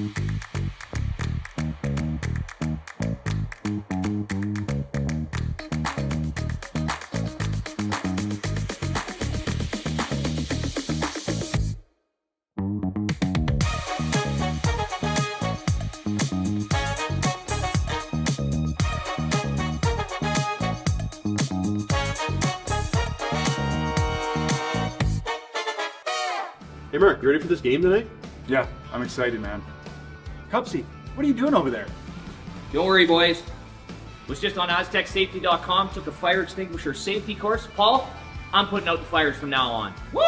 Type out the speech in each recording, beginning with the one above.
Hey Mark, you ready for this game tonight? Yeah, I'm excited, man. Cupsy, what are you doing over there? Don't worry, boys. Was just on AztecSafety.com, took a fire extinguisher safety course. Paul, I'm putting out the fires from now on. Woo!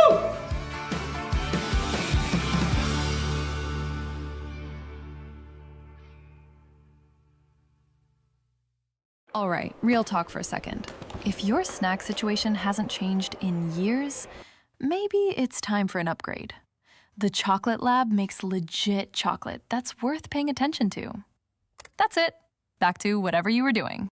All right, real talk for a second. If your snack situation hasn't changed in years, maybe it's time for an upgrade. The Chocolate Lab makes legit chocolate that's worth paying attention to. That's it. Back to whatever you were doing.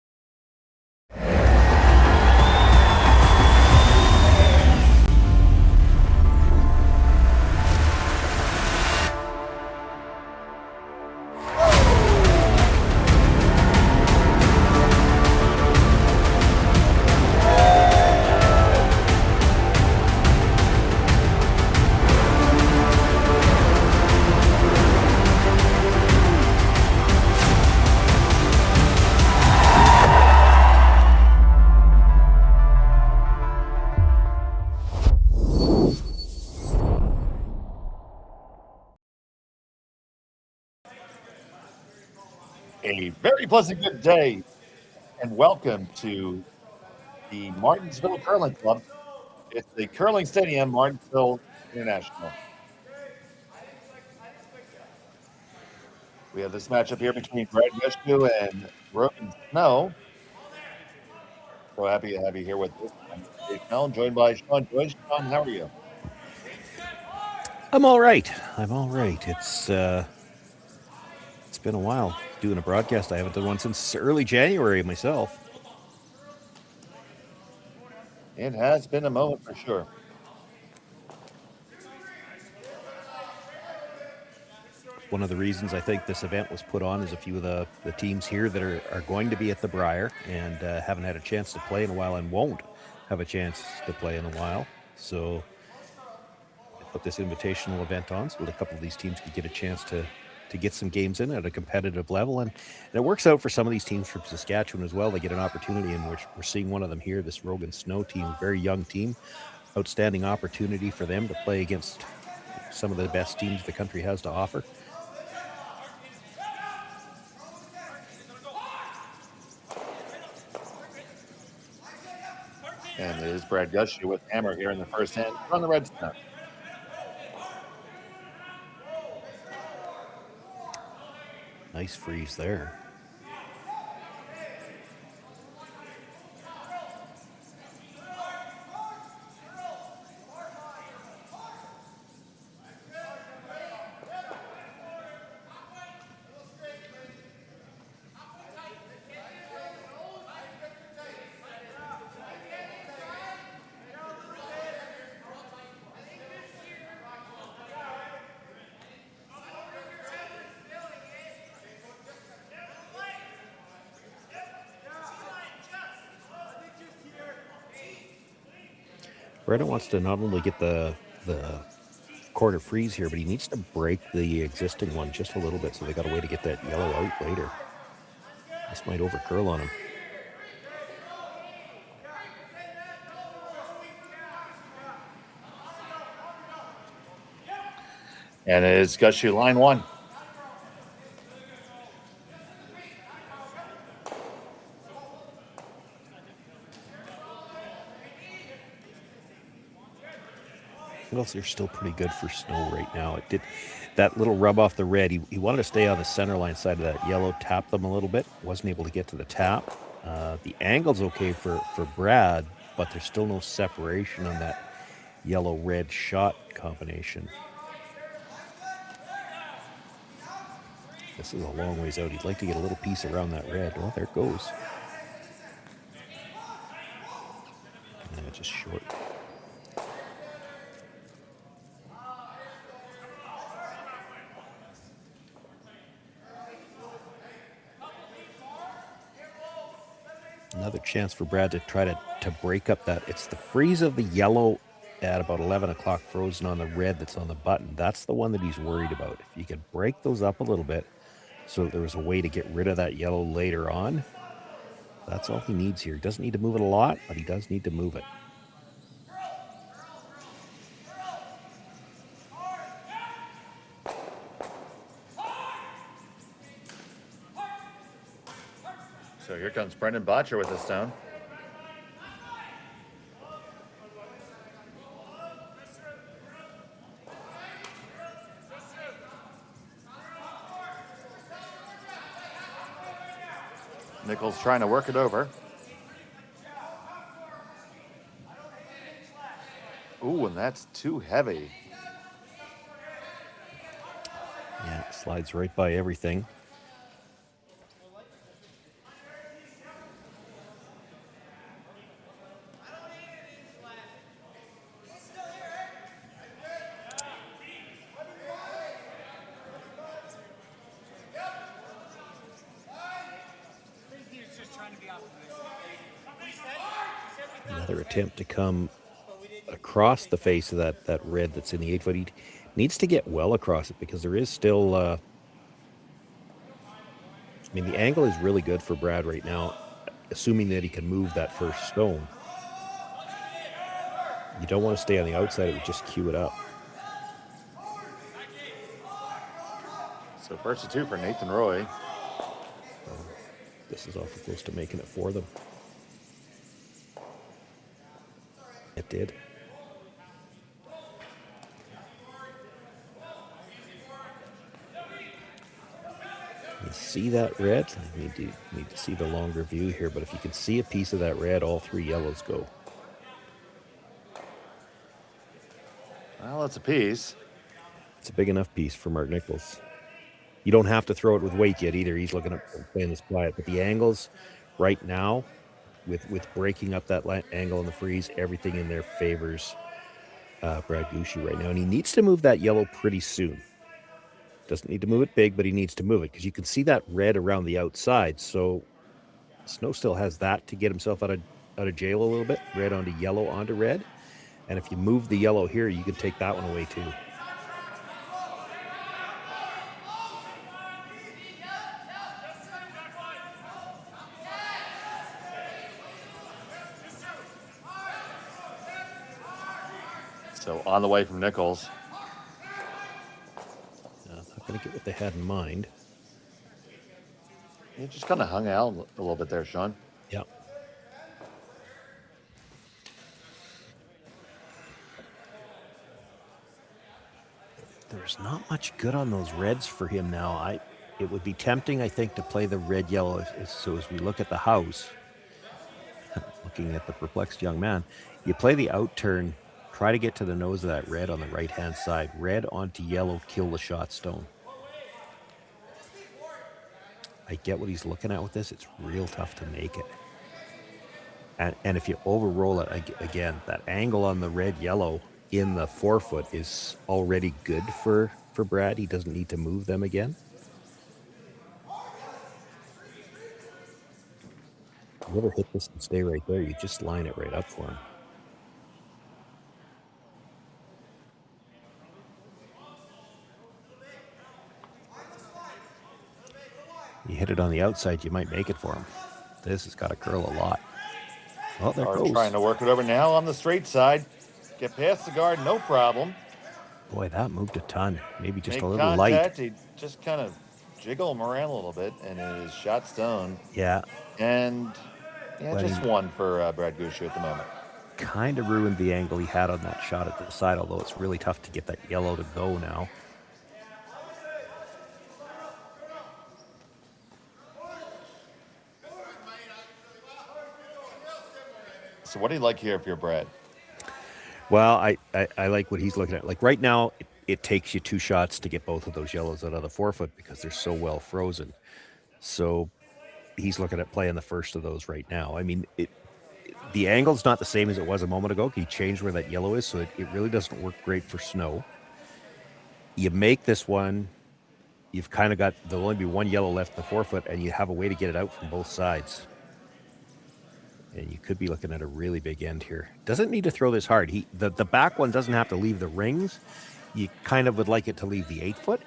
A very pleasant good day, and welcome to the Martensville Curling Club. It's the Curling Stadium, Martensville International. We have this matchup here between Brad Gushue and Rogan Snow. So happy to have you here with us. I'm Dave Mellon, joined by Sean Joyce. Sean, how are you? I'm all right. It's been a while doing a broadcast. I haven't done one since early January myself. It has been a moment for sure. One of the reasons I think this event was put on is a few of the teams here that are going to be at the Briar and haven't had a chance to play in a while and won't have a chance to play in a while. So I put this invitational event on so that a couple of these teams could get a chance to get some games in at a competitive level. And it works out for some of these teams from Saskatchewan as well. They get an opportunity, and we're seeing one of them here, this Rogan Snow team, very young team. Outstanding opportunity for them to play against some of the best teams the country has to offer. And it is Brad Gushue with hammer here in the first hand on the red snap. Nice freeze there. Brenda wants to not only get the quarter freeze here, but he needs to break the existing one just a little bit, so they got a way to get that yellow out later. This might overcurl on him. And it is Gushue, line one. Angles are still pretty good for Snow right now. It did that little rub off the red. He wanted to stay on the center line side of that yellow, tap them a little bit. Wasn't able to get to the tap. The angle's okay for Brad, but there's still no separation on that yellow-red shot combination. This is a long ways out. He'd like to get a little piece around that red. Well, there it goes. And just short. Another chance for Brad to try to break up that. It's the freeze of the yellow at about 11 o'clock frozen on the red that's on the button. That's the one that he's worried about. If you could break those up a little bit so that there was a way to get rid of that yellow later on, that's all he needs here. He doesn't need to move it a lot, but he does need to move it. So here comes Brendan Botcher with a stone. Nichols trying to work it over. Ooh, and that's too heavy. Yeah, slides right by everything. Another attempt to come across the face of that red that's in the 8 foot. He needs to get well across it because there is still, I mean, the angle is really good for Brad right now, assuming that he can move that first stone. You don't want to stay on the outside, it would just cue it up. So first to two for Nathan Roy. This is awful close to making it for them. It did. You see that red? I need to see the longer view here, but if you can see a piece of that red, all three yellows go. Well, it's a piece. It's a big enough piece for Mark Nichols. You don't have to throw it with weight yet either. He's looking at playing this quiet, but the angles right now, with breaking up that angle in the freeze, everything in there favors Brad Gushue right now, and he needs to move that yellow pretty soon. Doesn't need to move it big, but he needs to move it because you can see that red around the outside. So Snow still has that to get himself out of jail a little bit. Red onto yellow onto red, and if you move the yellow here, you can take that one away too. So on the way from Nichols. Not going to get what they had in mind. You just kind of hung out a little bit there, Sean. Yeah. There's not much good on those reds for him now. It would be tempting, I think, to play the red-yellow. So as we look at the house, looking at the perplexed young man, you play the out-turn. Try to get to the nose of that red on the right-hand side. Red onto yellow, kill the shot stone. I get what he's looking at with this. It's real tough to make it. And if you overroll it, again, that angle on the red-yellow in the 4 foot is already good for Brad. He doesn't need to move them again. You ever hit this and stay right there, you just line it right up for him. You hit it on the outside, you might make it for him. This has got to curl a lot. Oh, there Guard goes. trying to work it over now on the straight side. Get past the guard, no problem. Boy, that moved a ton. Maybe just Make a little contact. light. He just kind of jiggle him around a little bit, and it is shot stone. Yeah, And Well, just one for Brad Gushue at the moment. kind of ruined the angle he had on that shot at the side, although it's really tough to get that yellow to go now. So what do you like here if you're Brad? Well, I like what he's looking at. Like right now, it takes you 2 shots to get both of those yellows out of the 4 foot because they're so well frozen. So he's looking at playing the first of those right now. I mean, the angle's not the same as it was a moment ago. He changed where that yellow is, so it really doesn't work great for Snow. You make this one, you've kind of got, there'll only be 1 yellow left in the 4 foot, and you have a way to get it out from both sides. And you could be looking at a really big end here. Doesn't need to throw this hard. The back one doesn't have to leave the rings. You kind of would like it to leave the 8-foot.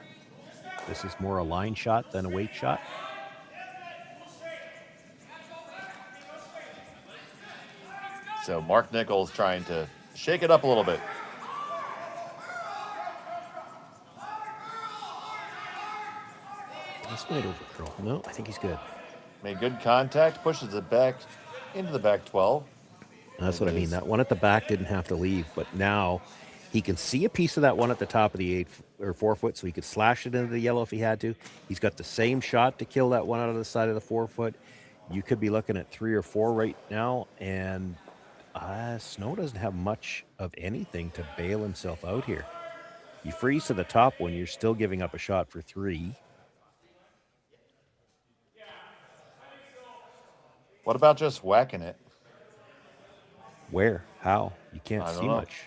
This is more a line shot than a weight shot. So Mark Nichols trying to shake it up a little bit. This might overcurl. No, I think he's good. Made good contact, pushes it back into the back 12. And that's what I mean. That one at the back didn't have to leave, but now he can see a piece of that one at the top of the 8 or 4 foot, so he could slash it into the yellow if he had to. He's got the same shot to kill that one out of the side of the 4 foot. You could be looking at 3 or 4 right now, and Snow doesn't have much of anything to bail himself out here. You freeze to the top one, you're still giving up a shot for 3. What about just whacking it? Where? How? You can't I don't see know. much.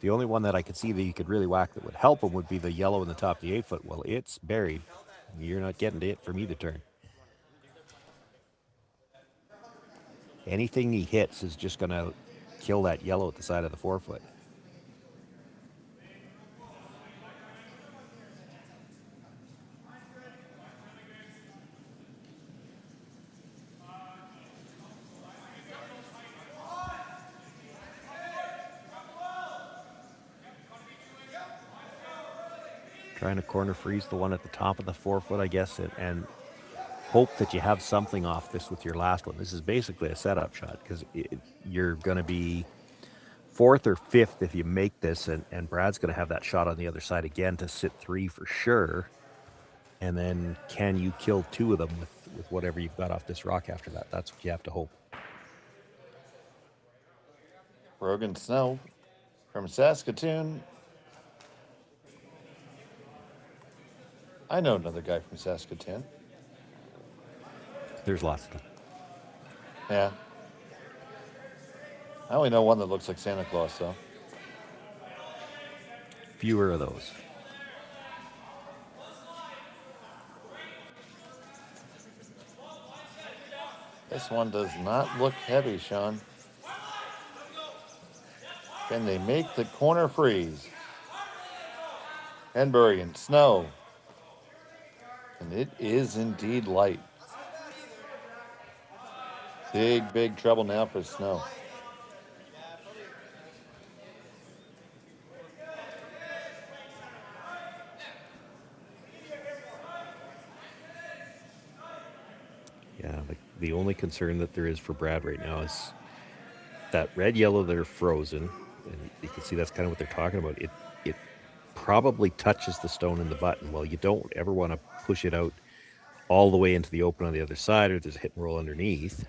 The only one that I could see that you could really whack that would help him would be the yellow in the top of the 8 foot. Well, it's buried. You're not getting to it from either turn. Anything he hits is just going to kill that yellow at the side of the 4 foot. Trying to corner freeze the one at the top of the 4 foot, I guess, and hope that you have something off this with your last one. This is basically a setup shot because you're going to be 4th or 5th if you make this, and Brad's going to have that shot on the other side again to sit 3 for sure. And then can you kill 2 of them with whatever you've got off this rock after that? That's what you have to hope. Rogan Snow from Saskatoon. I know another guy from Saskatoon. There's lots of them. Yeah. I only know one that looks like Santa Claus, though. Fewer of those. This one does not look heavy, Sean. Can they make the corner freeze? Henbury and Snow. And it is indeed light. Big trouble now for Snow. Yeah, the only concern that there is for Brad right now is that red yellow that are frozen, and you can see that's kind of what they're talking about. It probably touches the stone in the button. Well, you don't ever want to push it out all the way into the open on the other side, or there's a hit and roll underneath.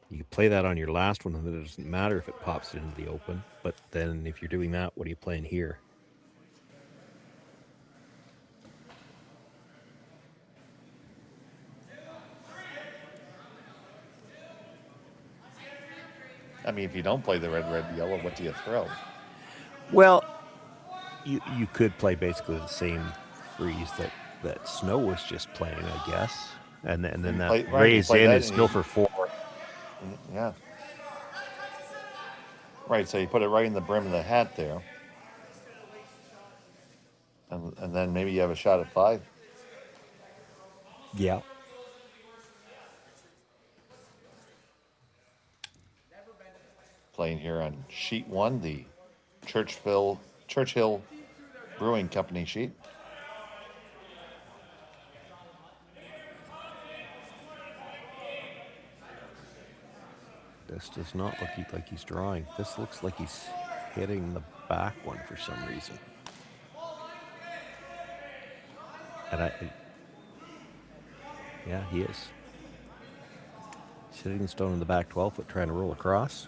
You can play that on your last one, and it doesn't matter if it pops it into the open. But then if you're doing that, what are you playing here? I mean, if you don't play the red, yellow, what do you throw? Well, you could play basically the same freeze that Snow was just playing, I guess. And then that raise in is still for 4. Yeah. Right, so you put it right in the brim of the hat there. And then maybe you have a shot at 5. Yeah. Playing here on sheet 1, the Churchill Brewing Company sheet. This does not look like he's drawing. This looks like he's hitting the back one for some reason. And yeah, he is. He's hitting the stone in the back 12 foot, trying to roll across.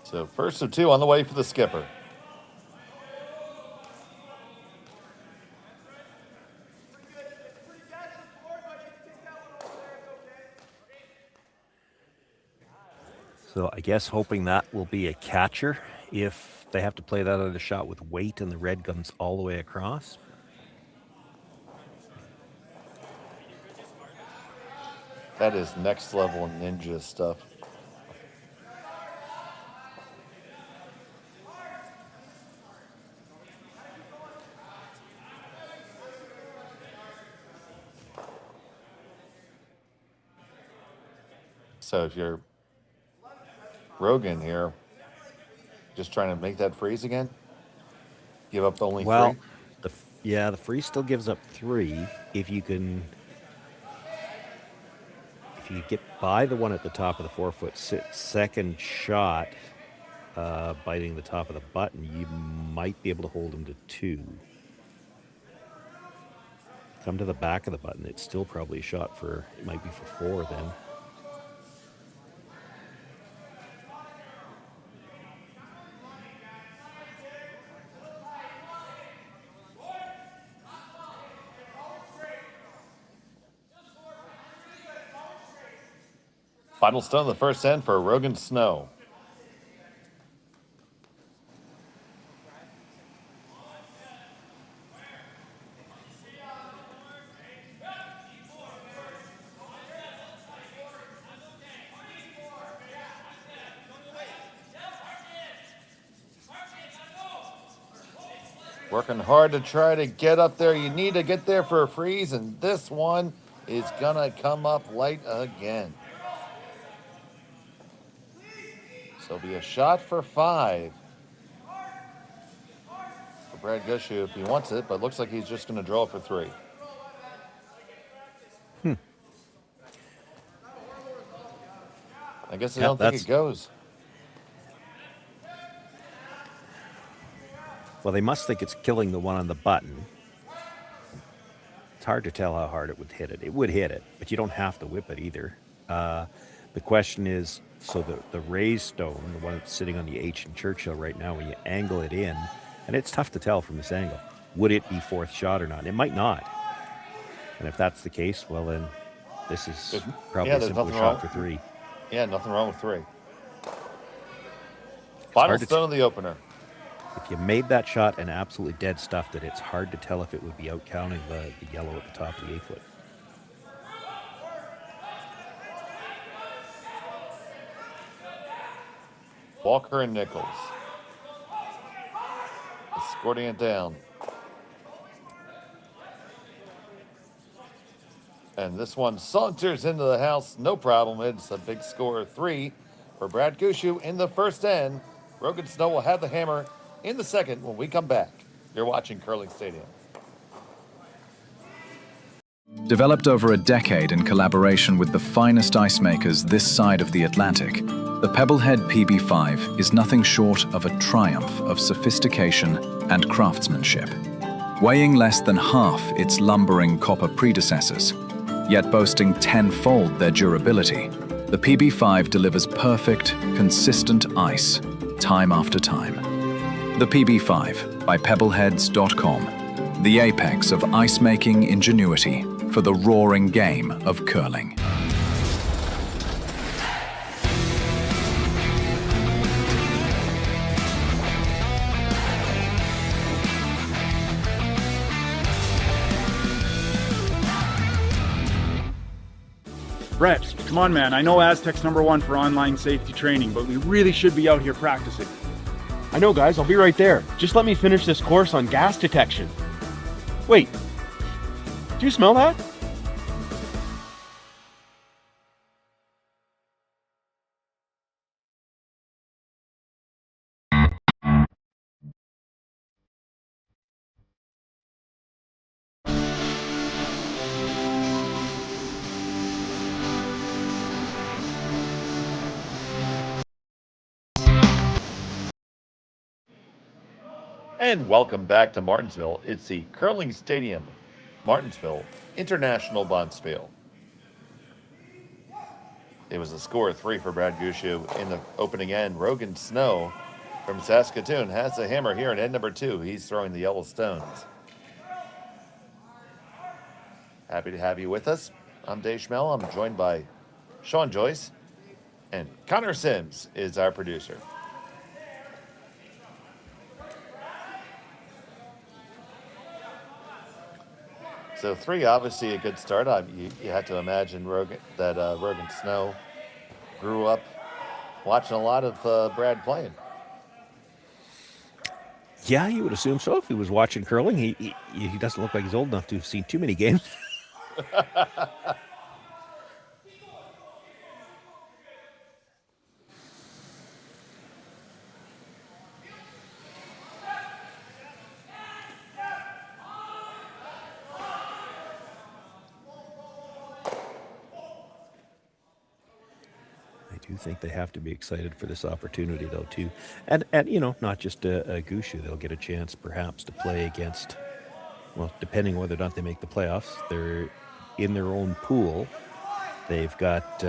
So first of 2 on the way for the skipper. So I guess hoping that will be a catcher if they have to play that other shot with weight and the red comes all the way across. That is next level ninja stuff. So if you're Rogan here, just trying to make that freeze again, give up only Well, three. the freeze still gives up 3 if you can. If you get by the one at the top of the 4-foot second shot, biting the top of the button, you might be able to hold him to 2. Come to the back of the button, it's still probably a shot for, it might be for 4 then. Final stone of the first end for Rogan Snow. Working hard to try to get up there. You need to get there for a freeze, and this one is gonna come up light again. So it'll be a shot for 5 for Brad Gushue if he wants it, but looks like he's just gonna draw for 3. I guess I don't think it goes. Well, they must think it's killing the one on the button. It's hard to tell how hard it would hit it. It would hit it, but you don't have to whip it either. The question is, so the raised stone, the one that's sitting on the H in Churchill right now, when you angle it in, and it's tough to tell from this angle, would it be 4th shot or not? It might not. And if that's the case, well then, this is probably a simple shot for 3. Yeah, nothing wrong with 3. Final stone of the opener. If you made that shot and absolutely dead stuffed it, it's hard to tell if it would be out counting the yellow at the top of the 8-foot. Walker and Nichols. Escorting it down. And this one saunters into the house, no problem. It's a big score of 3 for Brad Gushue in the first end. Rogan Snow will have the hammer in the second when we come back. You're watching Curling Stadium. Developed over a decade in collaboration with the finest ice makers this side of the Atlantic, the Pebblehead PB5 is nothing short of a triumph of sophistication and craftsmanship. Weighing less than half its lumbering copper predecessors, yet boasting 10-fold their durability, the PB5 delivers perfect, consistent ice, time after time. The PB5 by Pebbleheads.com, the apex of ice-making ingenuity for the roaring game of curling. Brett, come on, man. I know Aztec's #1 for online safety training, but we really should be out here practicing. I know, guys. I'll be right there. Just let me finish this course on gas detection. Wait. Do you smell that? And welcome back to Martensville. It's the Curling Stadium, Martensville International Bonspiel. It was a score of 3 for Brad Gushue in the opening end. Rogan Snow from Saskatoon has the hammer here in end number 2. He's throwing the yellow stones. Happy to have you with us. I'm Dave Schmel. I'm joined by Sean Joyce. And Connor Sims is our producer. So 3, obviously a good start. You had to imagine Rogan Snow grew up watching a lot of Brad playing. Yeah, you would assume so. If he was watching curling, he doesn't look like he's old enough to have seen too many games. I do think they have to be excited for this opportunity, though, too. And you know, not just a Gushue. They'll get a chance, perhaps, to play against, well, depending whether or not they make the playoffs. They're in their own pool. They've got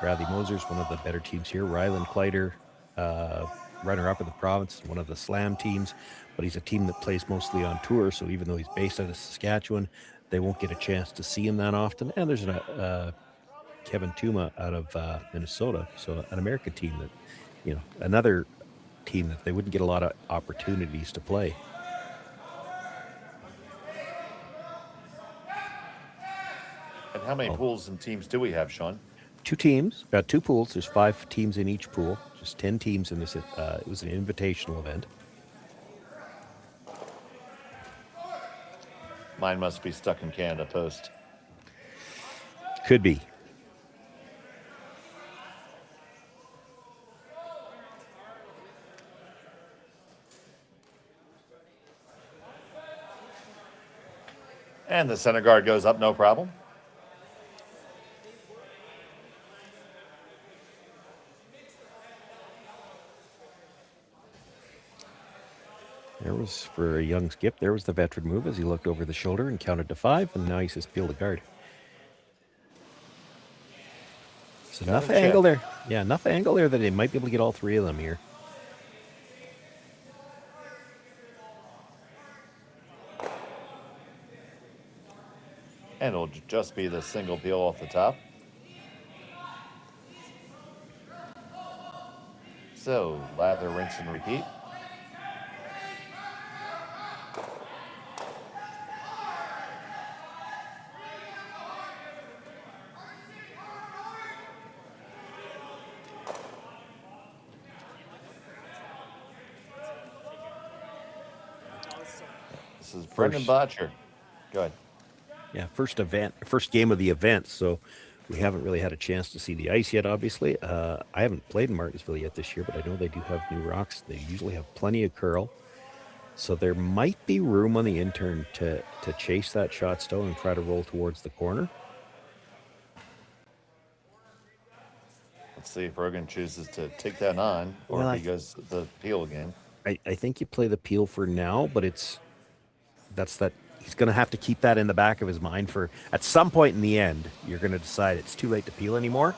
Bradley Moser's one of the better teams here. Ryland Kleider, runner-up in the province, one of the slam teams. But he's a team that plays mostly on tour, so even though he's based out of Saskatchewan, they won't get a chance to see him that often. And there's Kevin Tuma out of Minnesota, so an American team that, you know, another team that they wouldn't get a lot of opportunities to play. And how many pools and teams do we have, Sean? 2 teams, 2 pools. There's 5 teams in each pool, just 10 teams in this. It was an invitational event. Mine must be stuck in Canada Post. Could be. And the center guard goes up, no problem. There was, for a young skip, there was the veteran move as he looked over the shoulder and counted to 5, and now he says, peel the guard. So enough angle there. Yeah, enough angle there that they might be able to get all 3 of them here. And it'll just be the single peel off the top. So, lather, rinse, and repeat. This is Brendan Botcher. Go ahead. Yeah, first game of the event, so we haven't really had a chance to see the ice yet, obviously. I haven't played in Martensville yet this year, but I know they do have new rocks. They usually have plenty of curl. So there might be room on the intern to chase that shot stone and try to roll towards the corner. Let's see if Rogan chooses to take that on, or Well, if he goes the peel again. I think you play the peel for now, but he's going to have to keep that in the back of his mind for, at some point in the end, you're going to decide it's too late to peel anymore,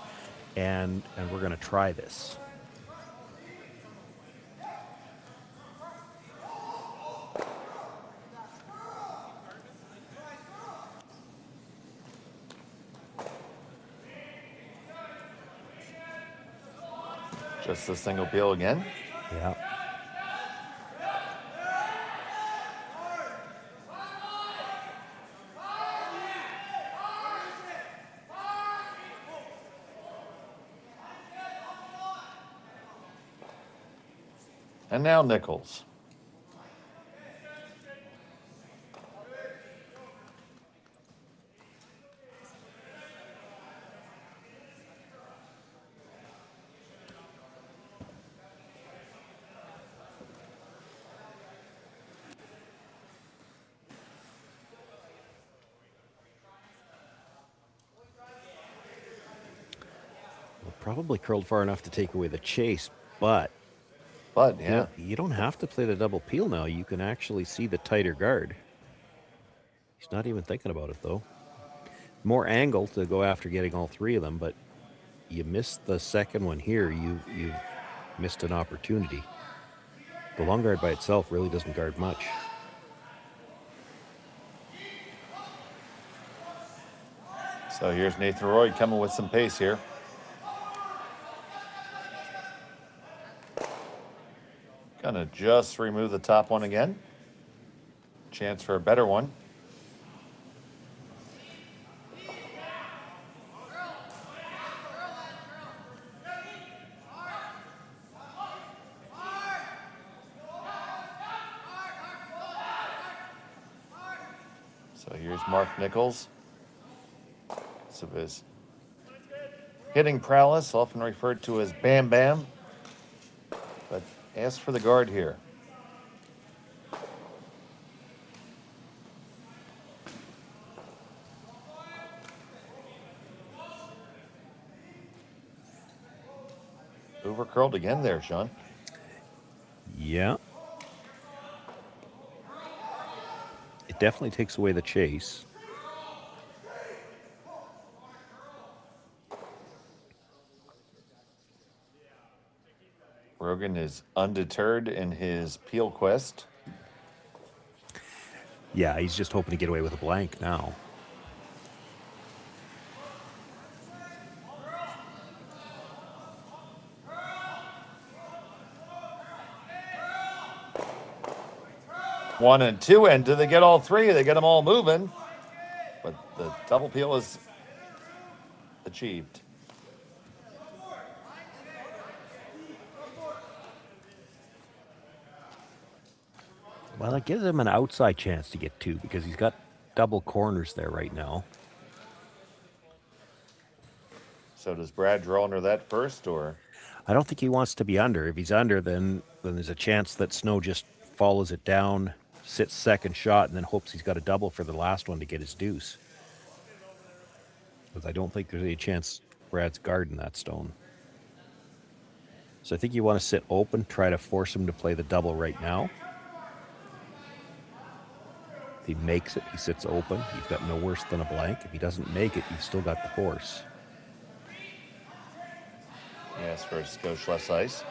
and we're going to try this. Just a single peel again. Yeah. And now Nichols. Probably curled far enough to take away the chase, but yeah, you don't have to play the double peel now. You can actually see the tighter guard. He's not even thinking about it, though. More angle to go after getting all 3 of them, but you missed the second one here. You've missed an opportunity. The long guard by itself really doesn't guard much. So here's Nathan Roy coming with some pace here. Gonna just remove the top one again. Chance for a better one. So here's Mark Nichols. So his hitting prowess, often referred to as Bam Bam, but ask for the guard here. Over curled again there, Sean. Yeah. It definitely takes away the chase. Rogan is undeterred in his peel quest. Yeah, he's just hoping to get away with a blank now. One and two, and do they get all three? They get them all moving, but the double peel is achieved. Well, it gives him an outside chance to get two because he's got double corners there right now. So does Brad draw under that first, or? I don't think he wants to be under. If he's under, then there's a chance that Snow just follows it down, sits second shot, and then hopes he's got a double for the last one to get his deuce. Because I don't think there's any chance Brad's guarding that stone. So I think you want to sit open, try to force him to play the double right now. If he makes it, he sits open. You've got no worse than a blank. If he doesn't make it, you've still got the force. Yes, for a skosh less ice.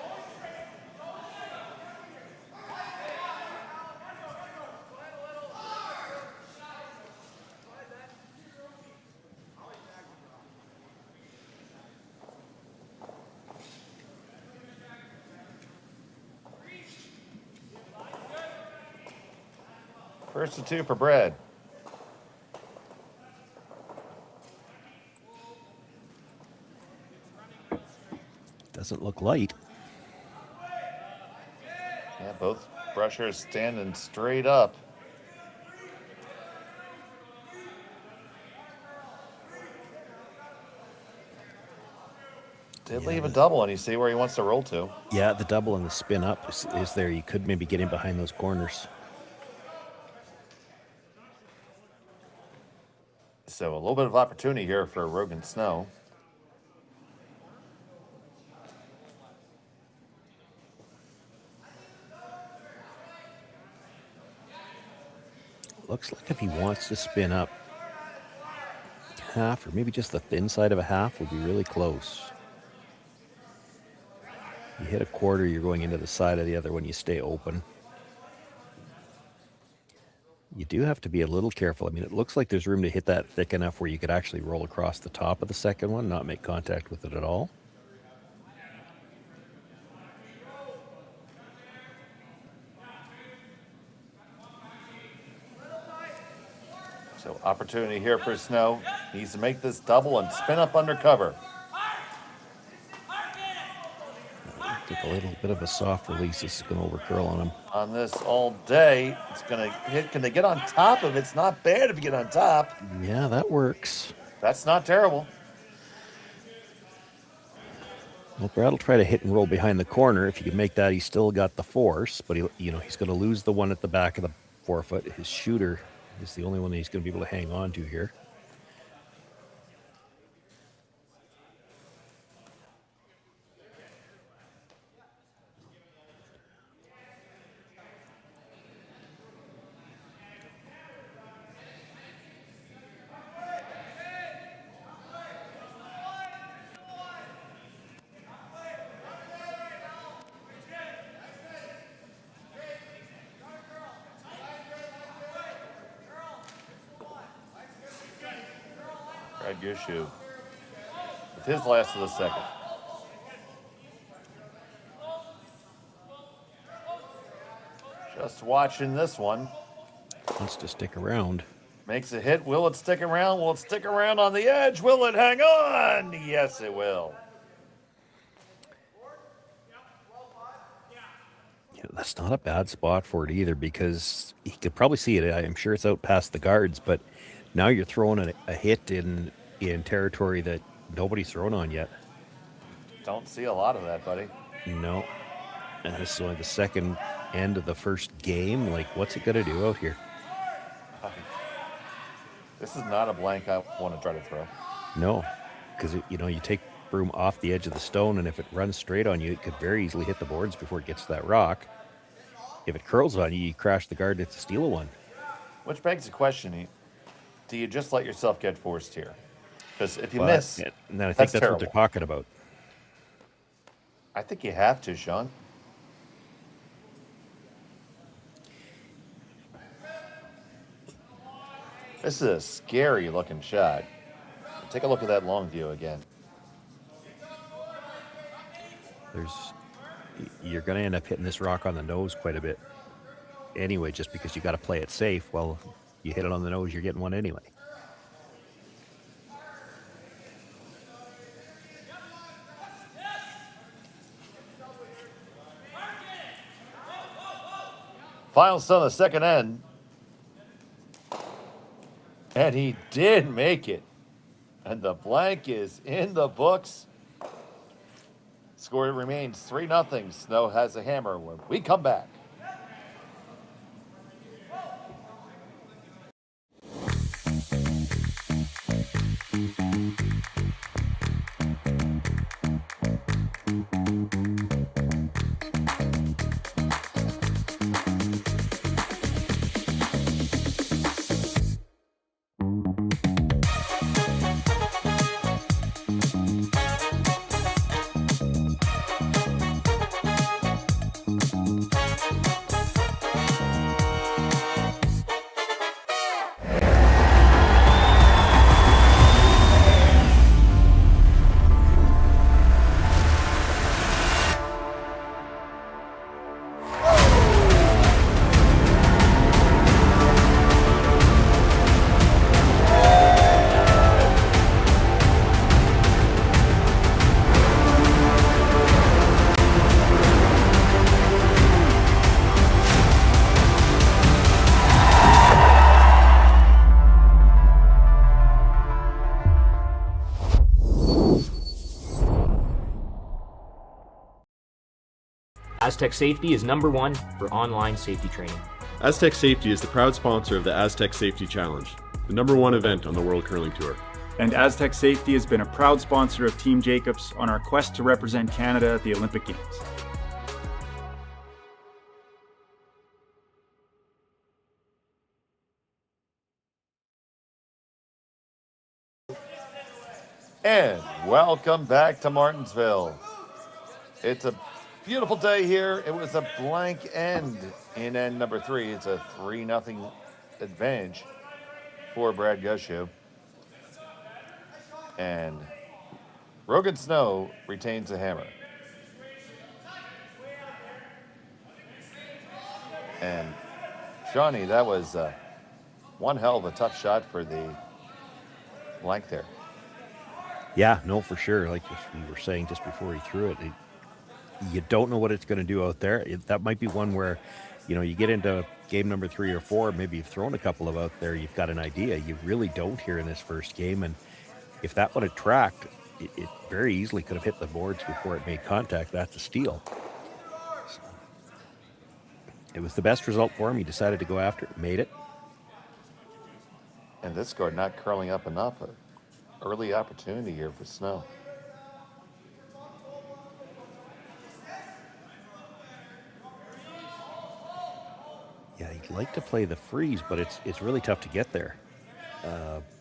First to two for Brad. Doesn't look light. Yeah, both brushers standing straight up. Did leave a double, and you see where he wants to roll to. Yeah, the double and the spin up is there. You could maybe get in behind those corners. So a little bit of opportunity here for Rogan Snow. Looks like if he wants to spin up half, or maybe just the thin side of a half, would be really close. You hit a quarter, you're going into the side of the other one, you stay open. You do have to be a little careful. I mean, it looks like there's room to hit that thick enough where you could actually roll across the top of the second one, not make contact with it at all. So opportunity here for Snow. Needs to make this double and spin up under cover. Took a little bit of a soft release. This is going to overcurl on him. On this all day, it's going to hit. Can they get on top of it? It's not bad if you get on top. Yeah, that works. That's not terrible. Well, Brad will try to hit and roll behind the corner. If he can make that, he's still got the force, but he's going to lose the one at the back of the forefoot. His shooter is the only one that he's going to be able to hang on to here. Gushue with his last of the second. Just watching this one. Wants to stick around. Makes a hit. Will it stick around? Will it stick around on the edge? Will it hang on? Yes, it will. Yeah, that's not a bad spot for it either, because he could probably see it. I'm sure it's out past the guards, but now you're throwing a hit in territory that nobody's thrown on yet. Don't see a lot of that, buddy. No. And this is only the second end of the first game. Like, what's it going to do out here? This is not a blank I want to try to throw. No, because, you take broom off the edge of the stone, and if it runs straight on you, it could very easily hit the boards before it gets to that rock. If it curls on you, you crash the guard, it's a steal one. Which begs the question, do you just let yourself get forced here? Because if you miss, and then I think that's terrible. what they're talking about. I think you have to, Sean. This is a scary looking shot. Take a look at that long view again. You're going to end up hitting this rock on the nose quite a bit anyway, just because you got to play it safe. Well, you hit it on the nose, you're getting one anyway. Final stone on the second end. And he did make it. And the blank is in the books. Score remains 3-0. Snow has a hammer when we come back. Aztec Safety is #1 for online safety training. Aztec Safety is the proud sponsor of the Aztec Safety Challenge, the #1 event on the World Curling Tour. And Aztec Safety has been a proud sponsor of Team Jacobs on our quest to represent Canada at the Olympic Games. And welcome back to Martensville. It's a beautiful day here. It was a blank end in end number 3. It's a 3-0 advantage for Brad Gushue. And Rogan Snow retains a hammer. And Shawnee, that was one hell of a tough shot for the blank there. Yeah, no, for sure. Like we were saying just before he threw it, you don't know what it's going to do out there. That might be one where, you get into game number 3 or 4, maybe you've thrown a couple of out there, you've got an idea. You really don't here in this first game. And if that would have tracked, it very easily could have hit the boards before it made contact. That's a steal. So, it was the best result for him. He decided to go after it, made it. And this score not curling up enough. An early opportunity here for Snow. Yeah, he'd like to play the freeze, but it's really tough to get there.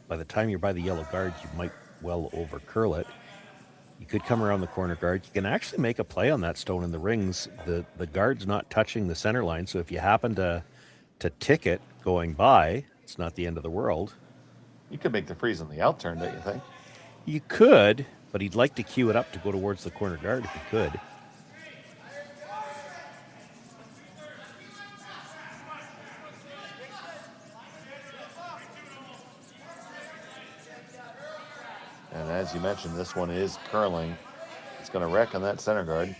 By the time you're by the yellow guards, you might well over curl it. You could come around the corner guard. You can actually make a play on that stone in the rings. The guard's not touching the center line, so if you happen to tick it going by, it's not the end of the world. You could make the freeze on the out turn, don't you think? You could, but he'd like to cue it up to go towards the corner guard if he could. as you mentioned, this one is curling. It's going to wreck on that center guard.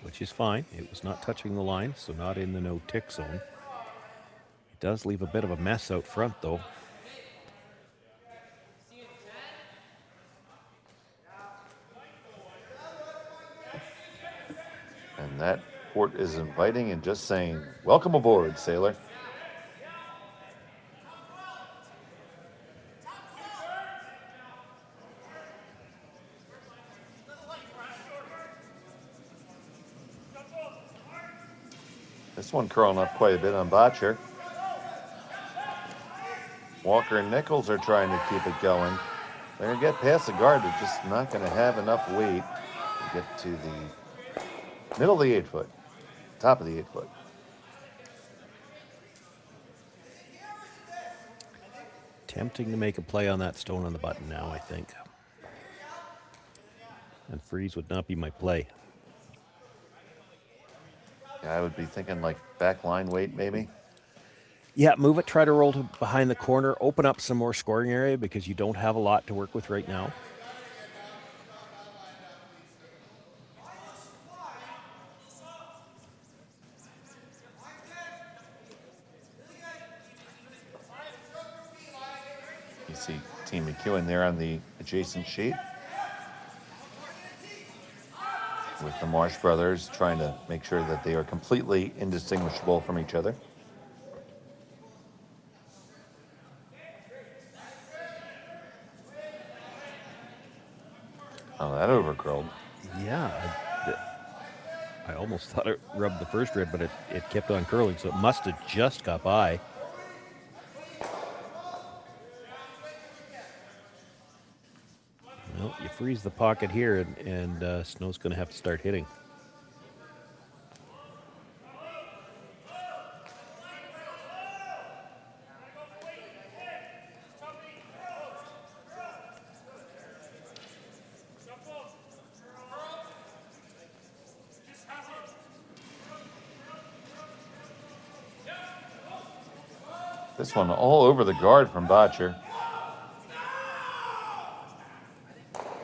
Which is fine. It was not touching the line, so not in the no-tick zone. It does leave a bit of a mess out front, though. And that port is inviting and just saying, welcome aboard, sailor. This one curling up quite a bit on Botcher. Walker and Nichols are trying to keep it going. They're going to get past the guard. They're just not going to have enough weight to get to the middle of the 8-foot, top of the 8-foot. Tempting to make a play on that stone on the button now, I think. And freeze would not be my play. I would be thinking like back line weight, maybe. Yeah, move it, try to roll to behind the corner, open up some more scoring area because you don't have a lot to work with right now. You see Team McEwen there on the adjacent sheet. With the Marsh brothers trying to make sure that they are completely indistinguishable from each other. Oh, that overcurled. Yeah, I almost thought it rubbed the first rib, but it kept on curling, so it must have just got by. Well, you freeze the pocket here, and Snow's going to have to start hitting. This one all over the guard from Botcher.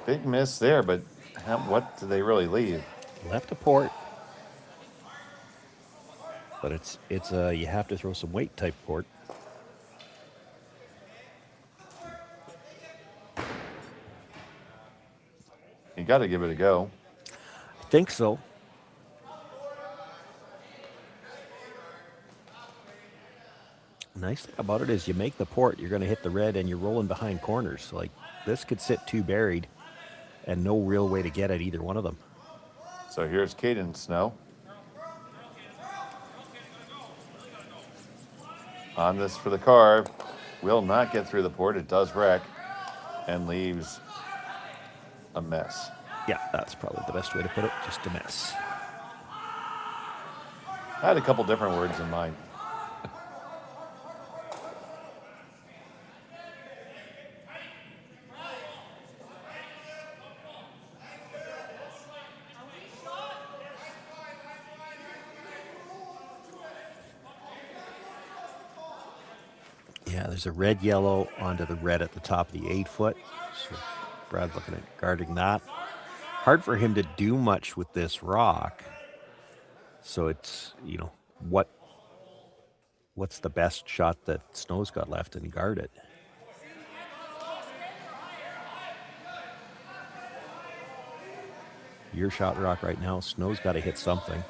Big miss there, but what do they really leave? Left a port. But it's you have to throw some weight type port. You got to give it a go. I think so. Nice thing about it is you make the port, you're going to hit the red, and you're rolling behind corners. Like, this could sit too buried and no real way to get at either one of them. So here's Caden Snow. On this for the carve. Will not get through the port. It does wreck and leaves a mess. Yeah, that's probably the best way to put it. Just a mess. I had a couple different words in mind. Yeah, there's a red yellow onto the red at the top of the 8-foot. So Brad looking at guarding that. Hard for him to do much with this rock. So it's, what's the best shot that Snow's got left, and guard it. Your shot rock right now, Snow's got to hit something.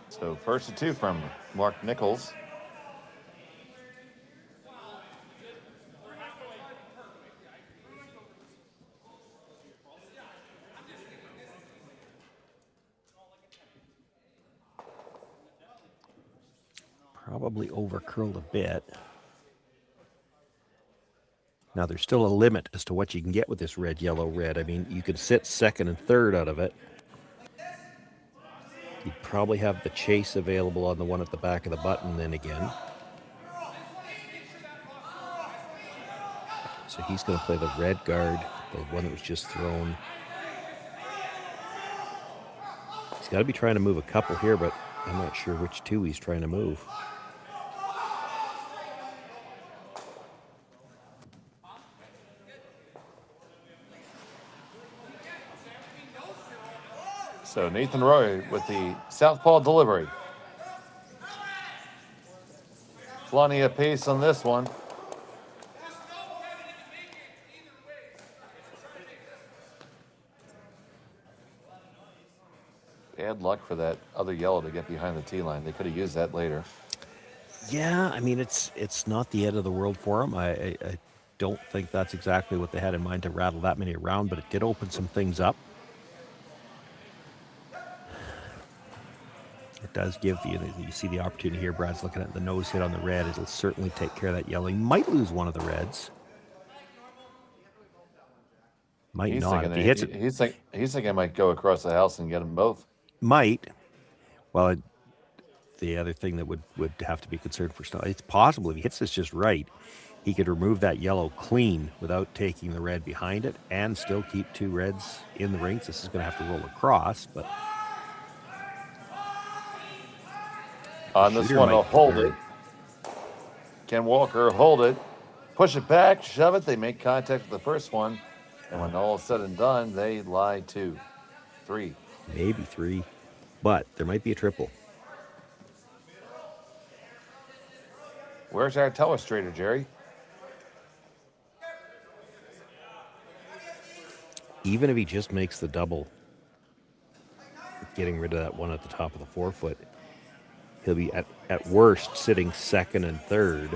So first and 2 from Mark Nichols. Probably overcurled a bit. Now there's still a limit as to what you can get with this red, yellow, red. I mean, you could sit second and third out of it. You'd probably have the chase available on the one at the back of the button then again. So he's going to play the red guard, the one that was just thrown. He's got to be trying to move a couple here, but I'm not sure which two he's trying to move. So Nathan Roy with the southpaw delivery. Plenty of pace on this one. Bad luck for that other yellow to get behind the tee line. They could have used that later. Yeah, I mean, it's not the end of the world for him. I don't think that's exactly what they had in mind to rattle that many around, but it did open some things up. It does give you see the opportunity here. Brad's looking at the nose hit on the red. It'll certainly take care of that yellow. He might lose one of the reds. Might not. If he hits it, he's thinking I might go across the house and get them both. Might. Well, the other thing that would have to be concerned for Snow, it's possible if he hits this just right, he could remove that yellow clean without taking the red behind it and still keep two reds in the rings. This is going to have to roll across, but on this one, I'll hold it. Ken Walker hold it, push it back, shove it. They make contact with the first one, and when all is said and done, they lie 2, 3. Maybe 3, but there might be a triple. Where's our telestrator, Jerry? Even if he just makes the double, getting rid of that one at the top of the 4-foot, he'll be at worst sitting second and third.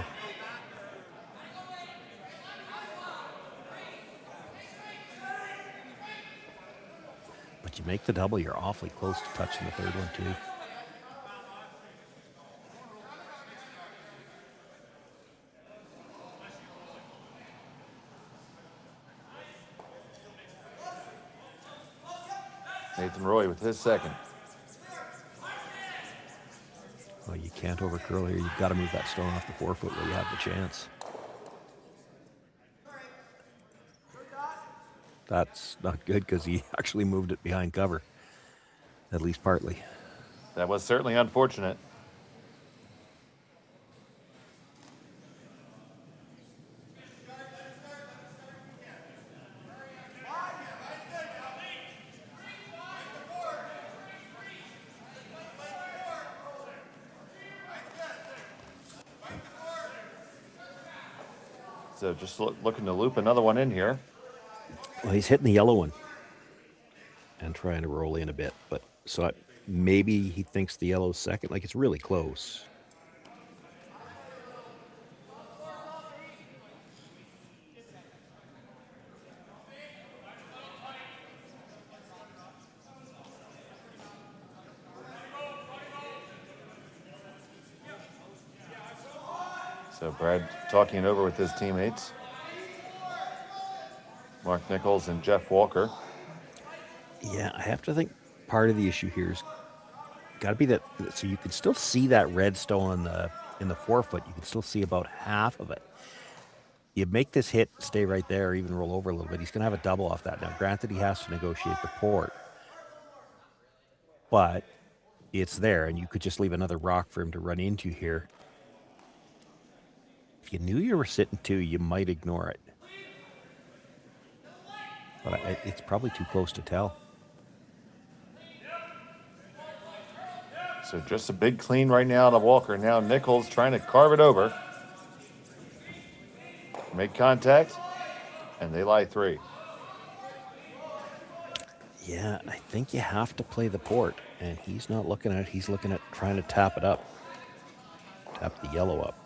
But you make the double, you're awfully close to touching the third one too. Nathan Roy with his second. Well, you can't overcurl here. You've got to move that stone off the 4-foot where you have the chance. That's not good because he actually moved it behind cover, at least partly. That was certainly unfortunate. So just looking to loop another one in here. Well, he's hitting the yellow one and trying to roll in a bit. But so maybe he thinks the yellow's second. Like, it's really close. So Brad talking it over with his teammates. Mark Nichols and Jeff Walker. Yeah, I have to think part of the issue here is got to be that, so you can still see that red stone in the 4-foot. You can still see about half of it. You make this hit, stay right there, or even roll over a little bit. He's going to have a double off that. Now, granted, he has to negotiate the port, but it's there, and you could just leave another rock for him to run into here. If you knew you were sitting 2, you might ignore it. But it's probably too close to tell. So just a big clean right now to Walker. Now Nichols trying to carve it over. Make contact, and they lie 3. Yeah, I think you have to play the port, and he's not looking at it. He's looking at trying to tap it up. Tap the yellow up.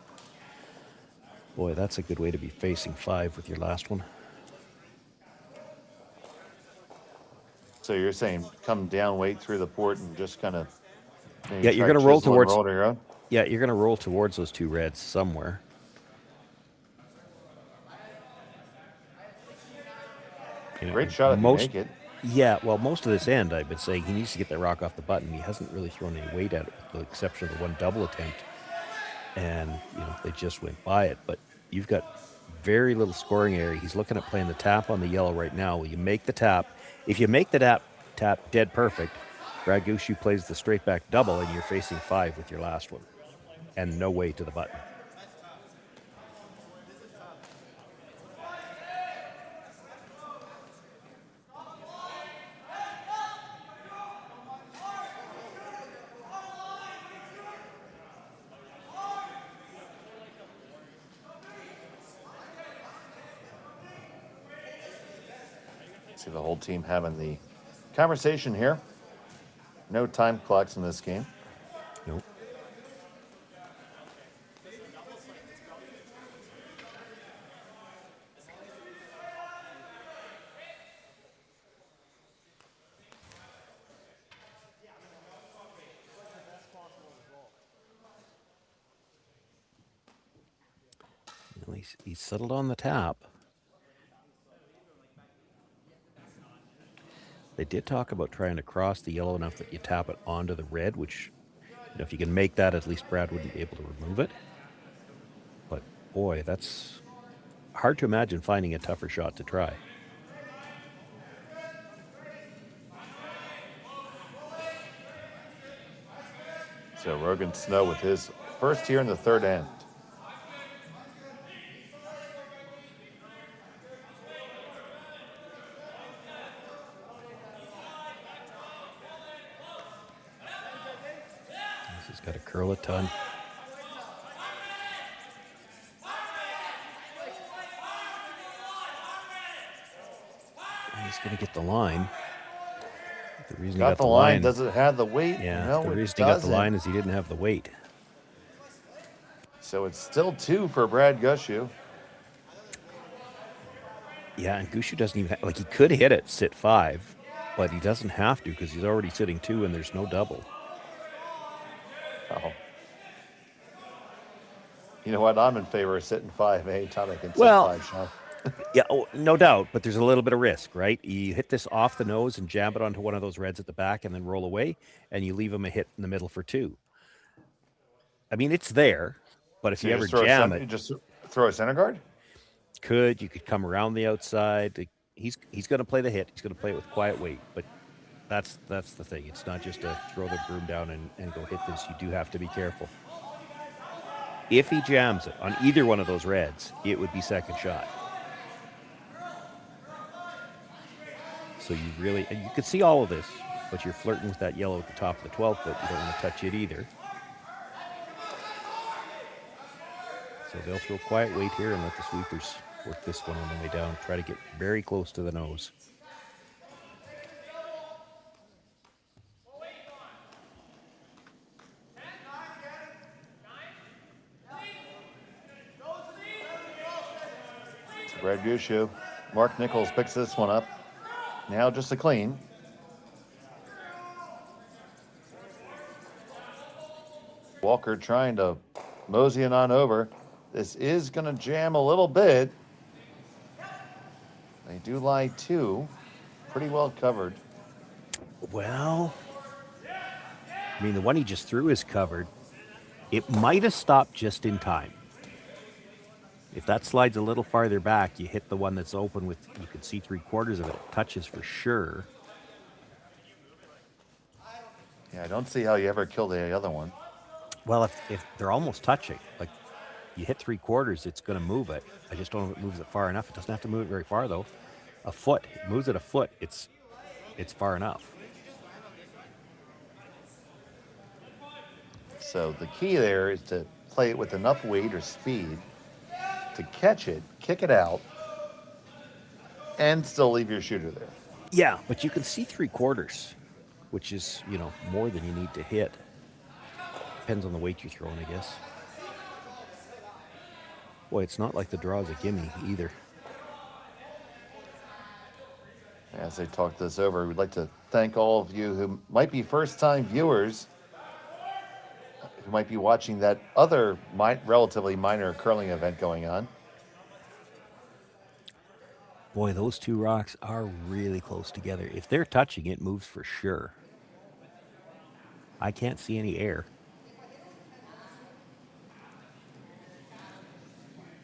Boy, that's a good way to be facing 5 with your last one. So you're saying come down, wait through the port, and just kind of... Yeah, you're going to roll towards... Roll to your own? Yeah, you're going to roll towards those 2 reds somewhere. Great shot if you make it. Yeah, well, most of this end, I've been saying he needs to get that rock off the button. He hasn't really thrown any weight at it, with the exception of the one double attempt. And, they just went by it. But you've got very little scoring area. He's looking at playing the tap on the yellow right now. Will you make the tap? If you make the tap dead perfect, Brad Gushue plays the straight back double, and you're facing 5 with your last one. And no way to the button. See the whole team having the conversation here. No time clocks in this game. Nope. Well, he's settled on the tap. They did talk about trying to cross the yellow enough that you tap it onto the red, which, if you can make that, at least Brad wouldn't be able to remove it. But boy, that's hard to imagine finding a tougher shot to try. So Rogan Snow with his first here in the third end. He's got to curl a ton. He's going to get the line. The reason he got the line. Does it have the weight? Yeah, no, the it reason he got the doesn't. line is he didn't have the weight. So it's still 2 for Brad Gushue. Yeah, and Gushue doesn't even have, he could hit it, sit 5, but he doesn't have to because he's already sitting 2 and there's no double. Oh. You know what? I'm in favor of sitting 5 anytime I can sit Well, 5, Sean. Yeah, no doubt, but there's a little bit of risk, right? You hit this off the nose and jab it onto one of those reds at the back and then roll away, and you leave him a hit in the middle for 2. I mean, it's there, but if you ever jam it... You just throw a center guard? You could come around the outside. He's going to play the hit. He's going to play it with quiet weight, but that's the thing. It's not just to throw the broom down and go hit this. You do have to be careful. If he jams it on either one of those reds, it would be second shot. So you could see all of this, but you're flirting with that yellow at the top of the 12 foot. You don't want to touch it either. So they'll throw quiet weight here and let the sweepers work this one on the way down. Try to get very close to the nose. So Brad Gushue. Mark Nichols picks this one up. Now just a clean. Walker trying to mosey it on over. This is going to jam a little bit. They do lie 2. Pretty well covered. Well, I mean, the one he just threw is covered. It might have stopped just in time. If that slides a little farther back, you hit the one that's open with, you can see 3/4 of it. It touches for sure. Yeah, I don't see how you ever kill the other one. Well, if they're almost touching, like you hit 3/4, it's going to move it. I just don't know if it moves it far enough. It doesn't have to move it very far, though. A foot. It moves it a foot. It's far enough. So the key there is to play it with enough weight or speed to catch it, kick it out, and still leave your shooter there. Yeah, but you can see 3/4, which is, more than you need to hit. Depends on the weight you're throwing, I guess. Boy, it's not like the draw's a gimme either. As they talk this over, we'd like to thank all of you who might be first-time viewers, who might be watching that other relatively minor curling event going on. Boy, those 2 rocks are really close together. If they're touching, it moves for sure. I can't see any air.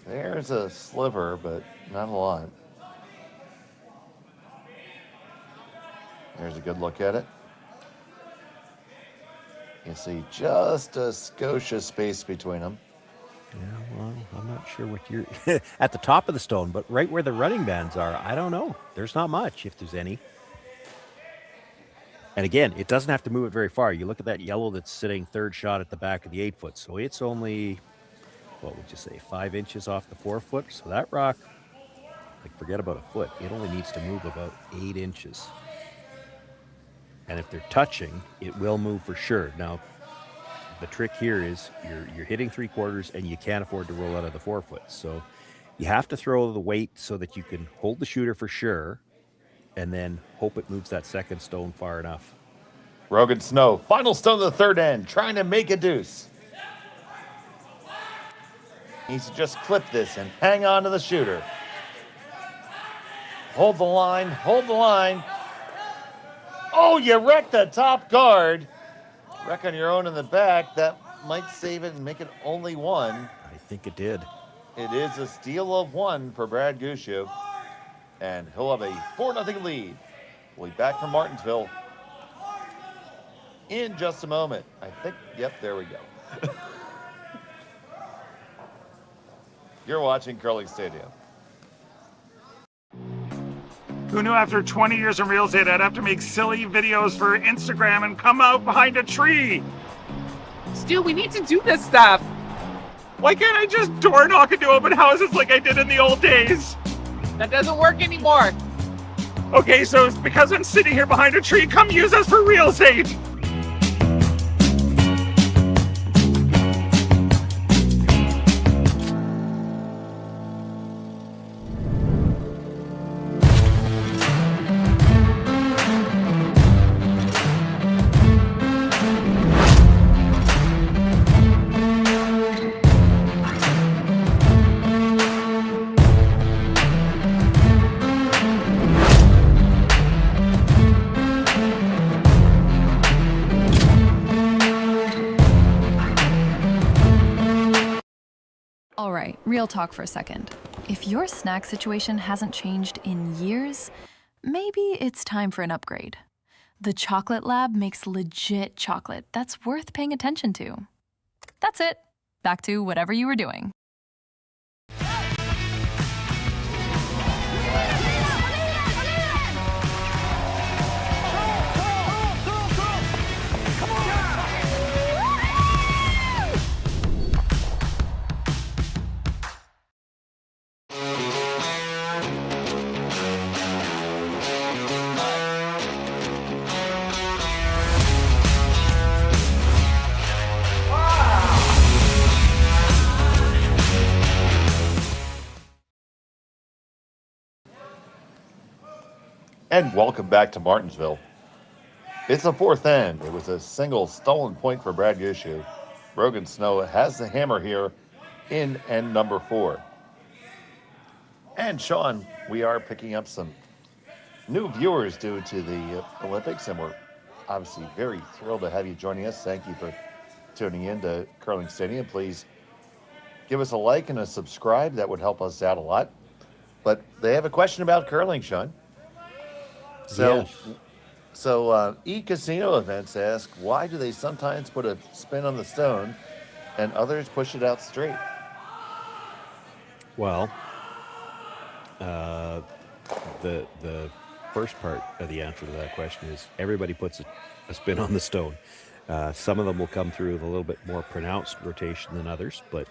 There's a sliver, but not a lot. There's a good look at it. You see just a skosh space between them. Yeah, well, I'm not sure what you're at the top of the stone, but right where the running bands are, I don't know. There's not much, if there's any. And again, it doesn't have to move it very far. You look at that yellow that's sitting third shot at the back of the 8 foot. So it's only, what would you say, 5 inches off the 4 foot. So that rock, like, forget about a foot. It only needs to move about 8 inches. And if they're touching, it will move for sure. Now, the trick here is you're hitting 3/4 and you can't afford to roll out of the 4 foot. So you have to throw the weight so that you can hold the shooter for sure, and then hope it moves that second stone far enough. Rogan Snow, final stone of the third end, trying to make a deuce. Needs to just clip this and hang on to the shooter. Hold the line, hold the line. Oh, you wrecked the top guard. Wreck on your own in the back. That might save it and make it only one. I think it did. It is a steal of one for Brad Gushue. And he'll have a 4-0 lead. We'll be back from Martensville in just a moment. I think, yep, there we go. You're watching Curling Stadium. Who knew after 20 years in real estate I'd have to make silly videos for Instagram and come out behind a tree? Stu, we need to do this stuff. Why can't I just door knock into open houses like I did in the old days? That doesn't work anymore. Okay, so it's because I'm sitting here behind a tree. Come use us for real estate. All right, real talk for a second. If your snack situation hasn't changed in years, maybe it's time for an upgrade. The Chocolate Lab makes legit chocolate that's worth paying attention to. That's it. Back to whatever you were doing. And welcome back to Martensville. It's the fourth end. It was a single stolen point for Brad Gushue. Rogan Snow has the hammer here in end number 4. And Sean, we are picking up some new viewers due to the Olympics, and we're obviously very thrilled to have you joining us. Thank you for tuning in to Curling Stadium. Please give us a like and a subscribe. That would help us out a lot. But they have a question about curling, Sean. So e-casino events ask, why do they sometimes put a spin on the stone and others push it out straight? Well, the first part of the answer to that question is everybody puts a spin on the stone. Some of them will come through with a little bit more pronounced rotation than others, but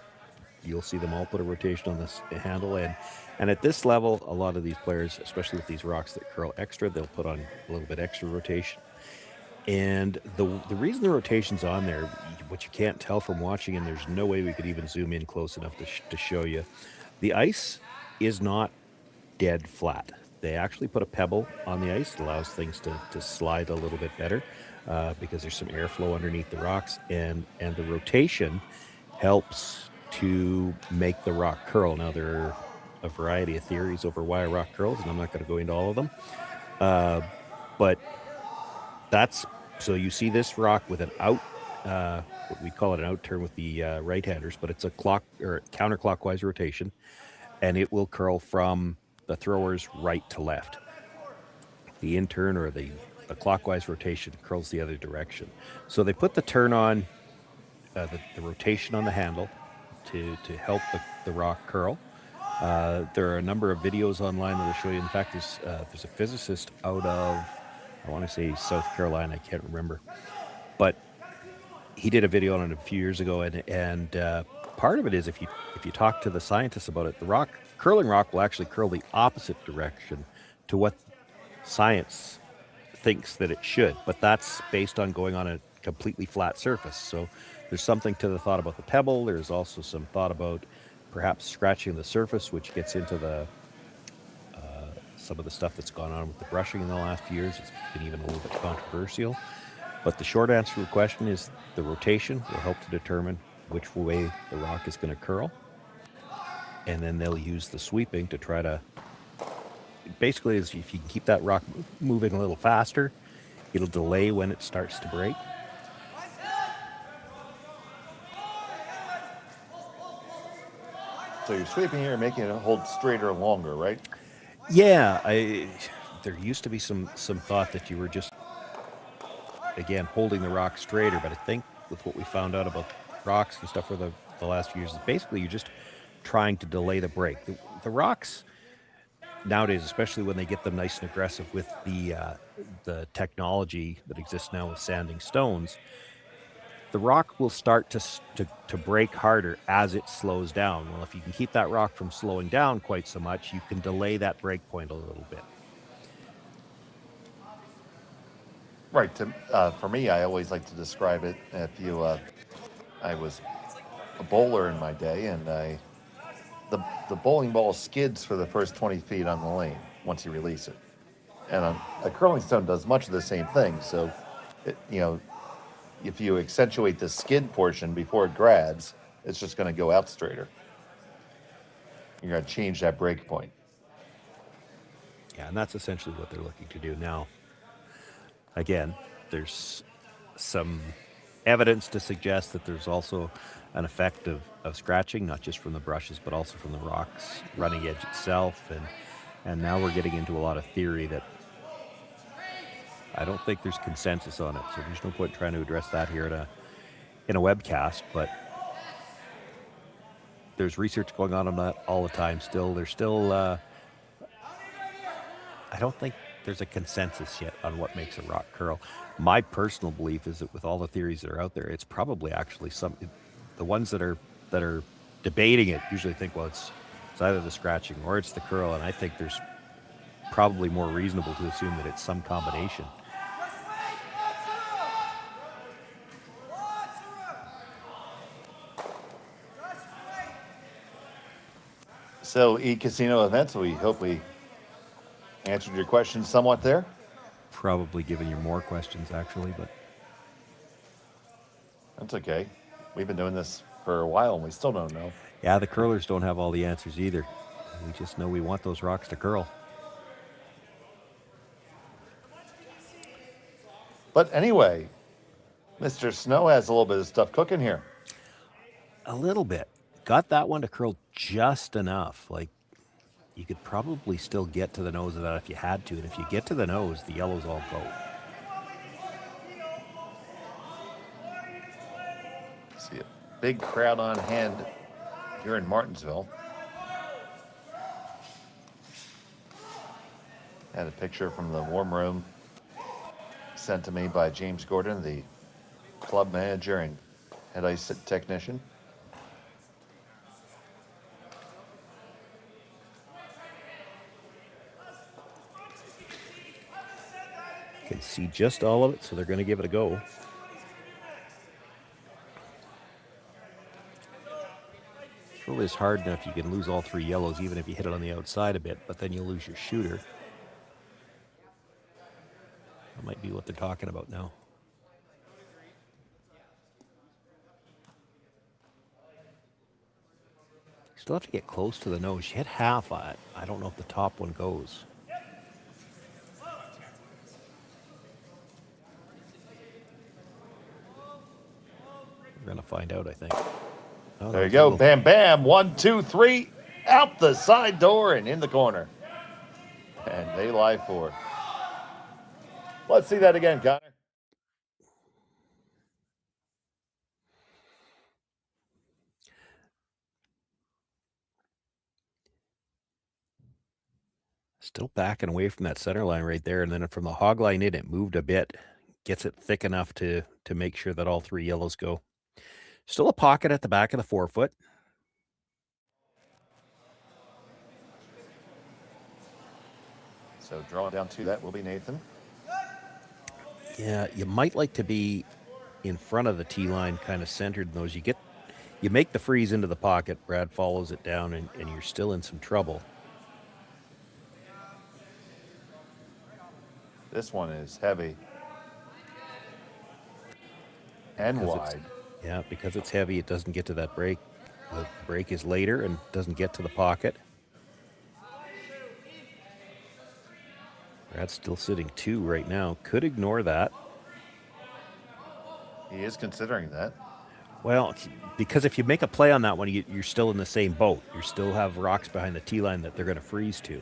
you'll see them all put a rotation on this handle. And at this level, a lot of these players, especially with these rocks that curl extra, they'll put on a little bit extra rotation. And the reason the rotation's on there, what you can't tell from watching, and there's no way we could even zoom in close enough to show you, the ice is not dead flat. They actually put a pebble on the ice. It allows things to slide a little bit better because there's some airflow underneath the rocks, and the rotation helps to make the rock curl. Now, there are a variety of theories over why a rock curls, and I'm not going to go into all of them. But that's, so you see this rock with an out we call it an out turn with the right-handers, but it's a counterclockwise rotation, and it will curl from the thrower's right to left. The in turn or the clockwise rotation curls the other direction. So they put the turn on, the rotation on the handle to help the rock curl. There are a number of videos online that will show you. In fact, there's a physicist out of, I want to say South Carolina, I can't remember, but he did a video on it a few years ago, and part of it is if you talk to the scientists about it, the curling rock will actually curl the opposite direction to what science thinks that it should, but that's based on going on a completely flat surface. So there's something to the thought about the pebble. There's also some thought about perhaps scratching the surface, which gets into the some of the stuff that's gone on with the brushing in the last few years. It's been even a little bit controversial. But the short answer to the question is the rotation will help to determine which way the rock is going to curl. And then they'll use the sweeping to try to, basically, if you can keep that rock moving a little faster, it'll delay when it starts to break. So you're sweeping here, making it hold straighter longer, right? Yeah, there used to be some thought that you were just, again, holding the rock straighter, but I think with what we found out about rocks and stuff for the last few years, is basically you're just trying to delay the break. The rocks nowadays, especially when they get them nice and aggressive with the technology that exists now with sanding stones, the rock will start to break harder as it slows down. Well, if you can keep that rock from slowing down quite so much, you can delay that break point a little bit. Right. For me, I always like to describe it. I was a bowler in my day, and the bowling ball skids for the first 20 feet on the lane once you release it, and a curling stone does much of the same thing. So, if you accentuate the skid portion before it grabs, it's just going to go out straighter. You're going to change that break point. Yeah, and that's essentially what they're looking to do now. Again, there's some evidence to suggest that there's also an effect of scratching, not just from the brushes, but also from the rock's running edge itself. And now we're getting into a lot of theory that I don't think there's consensus on it. So there's no point trying to address that here in a webcast, but there's research going on that all the time still. There's still, I don't think there's a consensus yet on what makes a rock curl. My personal belief is that with all the theories that are out there, it's probably actually the ones that are debating it usually think, well, it's either the scratching or it's the curl, and I think there's probably more reasonable to assume that it's some combination. So, e-casino events, we hope we answered your questions somewhat there. Probably giving you more questions, actually, but That's okay. We've been doing this for a while, and we still don't know. yeah, the curlers don't have all the answers either. We just know we want those rocks to curl. But anyway, Mr. Snow has a little bit of stuff cooking here. A little bit. Got that one to curl just enough. Like, you could probably still get to the nose of that if you had to. And if you get to the nose, the yellows all go. See a big crowd on hand here in Martensville. Had a picture from the warm room sent to me by James Gordon, the club manager and head ice technician. Can see just all of it, so they're going to give it a go. It really is hard enough. You can lose all three yellows, even if you hit it on the outside a bit, but then you lose your shooter. That might be what they're talking about now. Still have to get close to the nose. You hit half on it. I don't know if the top one goes. We're going to find out, I think. Oh, There you go. Bam, bam. 1, 2, 3. Out the side door and in the corner. And they lie for it. Let's see that again, Connor. Still backing away from that center line right there. And then from the hog line in, it moved a bit. Gets it thick enough to make sure that all 3 yellows go. Still a pocket at the back of the forefoot. So drawing down to that will be Nathan. Yeah, you might like to be in front of the tee line, kind of centered in those. You make the freeze into the pocket. Brad follows it down, and you're still in some trouble. This one is heavy and wide. Yeah, because it's heavy, it doesn't get to that break. The break is later and doesn't get to the pocket. Brad's still sitting 2 right now. Could ignore that. He is considering that. Well, because if you make a play on that one, you're still in the same boat. You still have rocks behind the tee line that they're going to freeze to.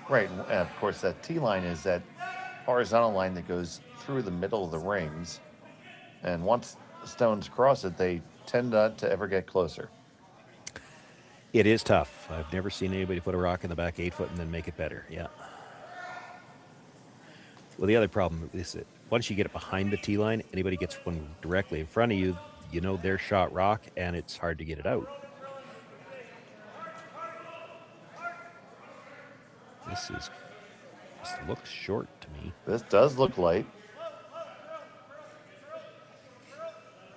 Right, and of course that tee line is that horizontal line that goes through the middle of the rings. And once the stones cross it, they tend not to ever get closer. It is tough. I've never seen anybody put a rock in the back 8 foot and then make it better. Yeah. Well, the other problem is that once you get it behind the tee line, anybody gets one directly in front of you, you know their shot rock, and it's hard to get it out. This looks short to me. This does look light.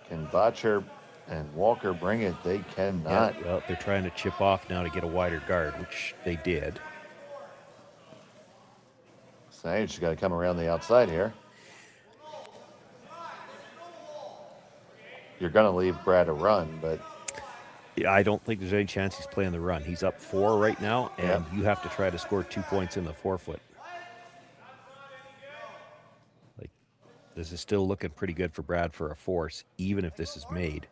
Can Botcher and Walker bring it? They cannot. Yeah, well, they're trying to chip off now to get a wider guard, which they did. So now you just got to come around the outside here. You're going to leave Brad a run, but... Yeah, I don't think there's any chance he's playing the run. He's up 4 right now, and you have to try to score 2 points in the forefoot. Like, this is still looking pretty good for Brad for a force, even if this is made.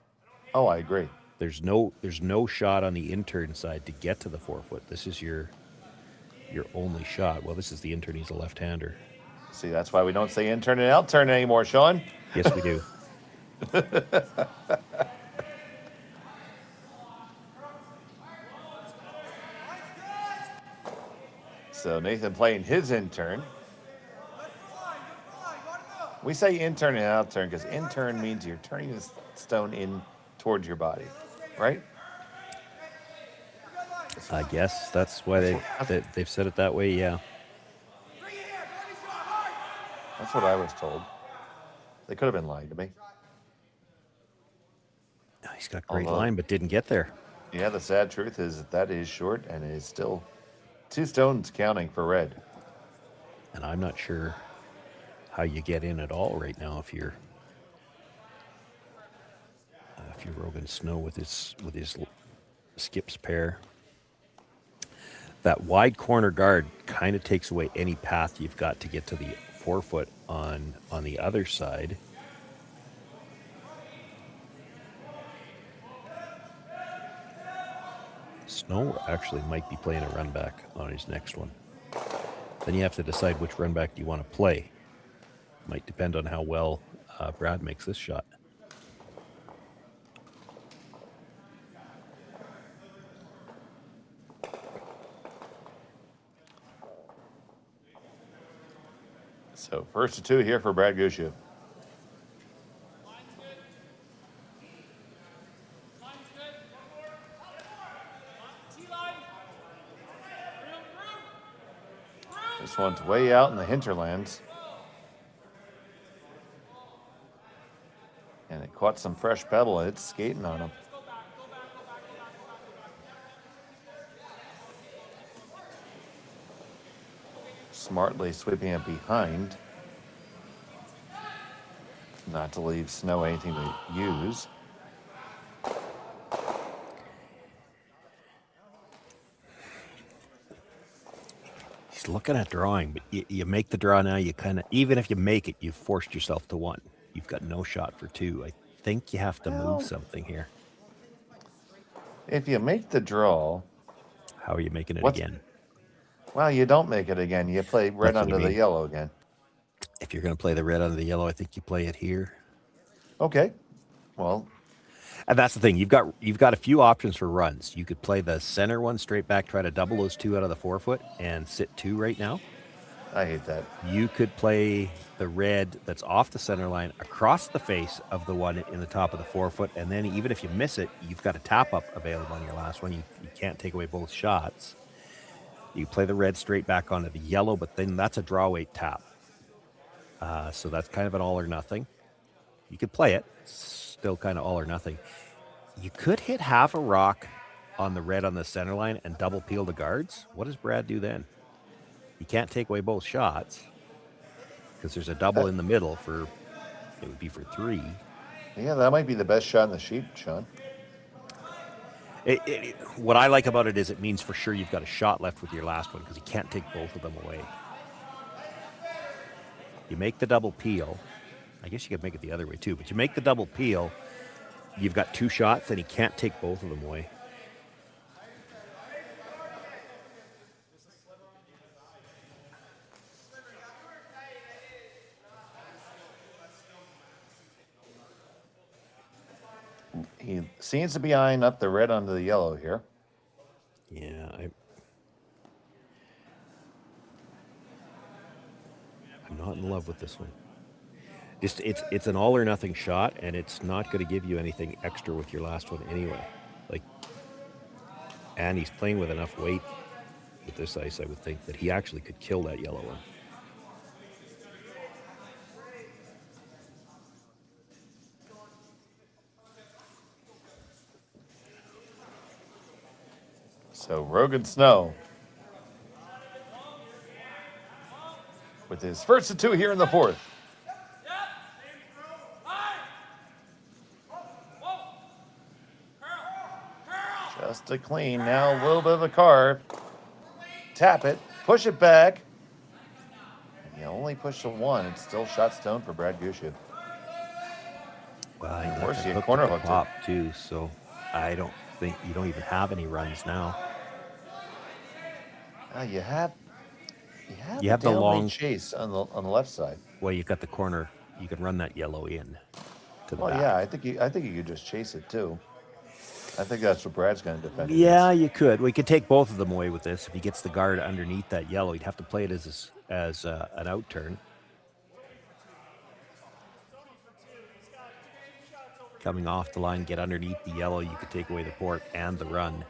Oh, I agree. There's no shot on the intern side to get to the forefoot. This is your only shot. Well, this is the intern. He's a left-hander. See, that's why we don't say intern and outturn anymore, Sean. Yes, we do. So Nathan playing his intern. We say intern and outturn because intern means you're turning the stone in towards your body, right? I guess that's why they've said it that way, yeah. That's what I was told. They could have been lying to me. He's got great line, but didn't get there. Yeah, the sad truth is that is short, and it is still 2 stones counting for red. And I'm not sure how you get in at all right now if you're Rogan Snow with his skips pair. That wide corner guard kind of takes away any path you've got to get to the forefoot on the other side. Snow actually might be playing a run back on his next one. Then you have to decide which run back you want to play. Might depend on how well Brad makes this shot. So 1st to 2 here for Brad Gushue. This one's way out in the hinterlands. And it caught some fresh pebble. It's skating on him. Smartly sweeping it behind. Not to leave Snow anything to use. He's looking at drawing, but you make the draw now. You kind of, even if you make it, you've forced yourself to one. You've got no shot for 2. I think you have to move something here. If you make the draw, How are you making it What's- again? well, you don't make it again. You play red That's what I under the mean. yellow again. If you're going to play the red under the yellow, I think you play it here. Okay. Well, And that's the thing. You've got a few options for runs. You could play the center one straight back, try to double those 2 out of the 4-foot, and sit 2 right now. I hate that. You could play the red that's off the center line across the face of the one in the top of the 4-foot, and then even if you miss it, you've got a tap up available on your last one. You can't take away both shots. You play the red straight back onto the yellow, but then that's a draw weight tap. So that's kind of an all or nothing. You could play it. It's still kind of all or nothing. You could hit half a rock on the red on the center line and double peel the guards. What does Brad do then? You can't take away both shots because there's a double in the middle for, it would be for 3. Yeah, that might be the best shot in the sheet, Sean. What I like about it is it means for sure you've got a shot left with your last one because you can't take both of them away. You make the double peel. I guess you could make it the other way too, but you make the double peel, you've got 2 shots and he can't take both of them away. He seems to be eyeing up the red under the yellow here. Yeah, I'm not in love with this one. Just it's an all or nothing shot, and it's not going to give you anything extra with your last one anyway. Like, and he's playing with enough weight with this ice, I would think, that he actually could kill that yellow one. So Rogan Snow with his first of 2 here in the 4th. Just a clean. Now a little bit of a carve. Tap it. Push it back. And you only push the 1. It's still shot stone for Brad Gushue. Well, Of course, you corner hooked it. pop too, so I don't think you don't even have any runs now. You have You have the down long- lane chase on the left side. Well, you got the corner. You can run that yellow in to the Well, back. yeah, I think you could just chase it too. I think that's what Brad's going to defend. Yeah, you could. We could take both of them away with this. If he gets the guard underneath that yellow, he'd have to play it as an out turn. Coming off the line, get underneath the yellow. You could take away the port and the run.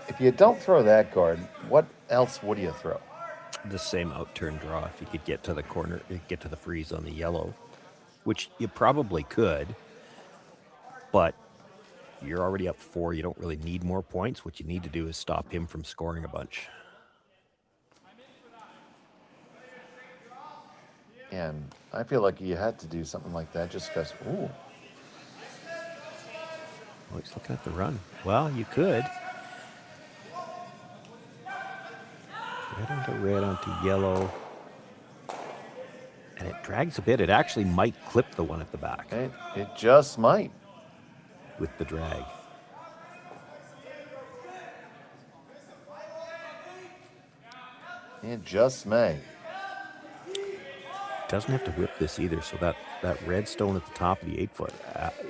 If you don't throw that guard, what else would you throw? The same out turn draw if you could get to the corner, get to the freeze on the yellow, which you probably could, but you're already up 4. You don't really need more points. What you need to do is stop him from scoring a bunch. And I feel like you had to do something like that just because, ooh. Oh, he's looking at the run. Well, you could. Red onto red onto yellow. And it drags a bit. It actually might clip the one at the back It just might. with the drag. It just may. Doesn't have to whip this either, so that red stone at the top of the 8-foot,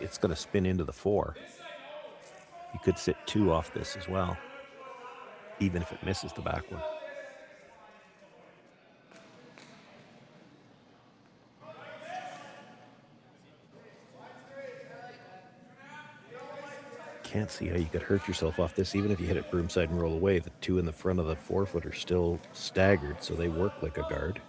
it's going to spin into the 4. You could sit 2 off this as well, even if it misses the back one. Can't see how you could hurt yourself off this, even if you hit it broomside and roll away. The 2 in the front of the 4-foot are still staggered, so they work like a guard.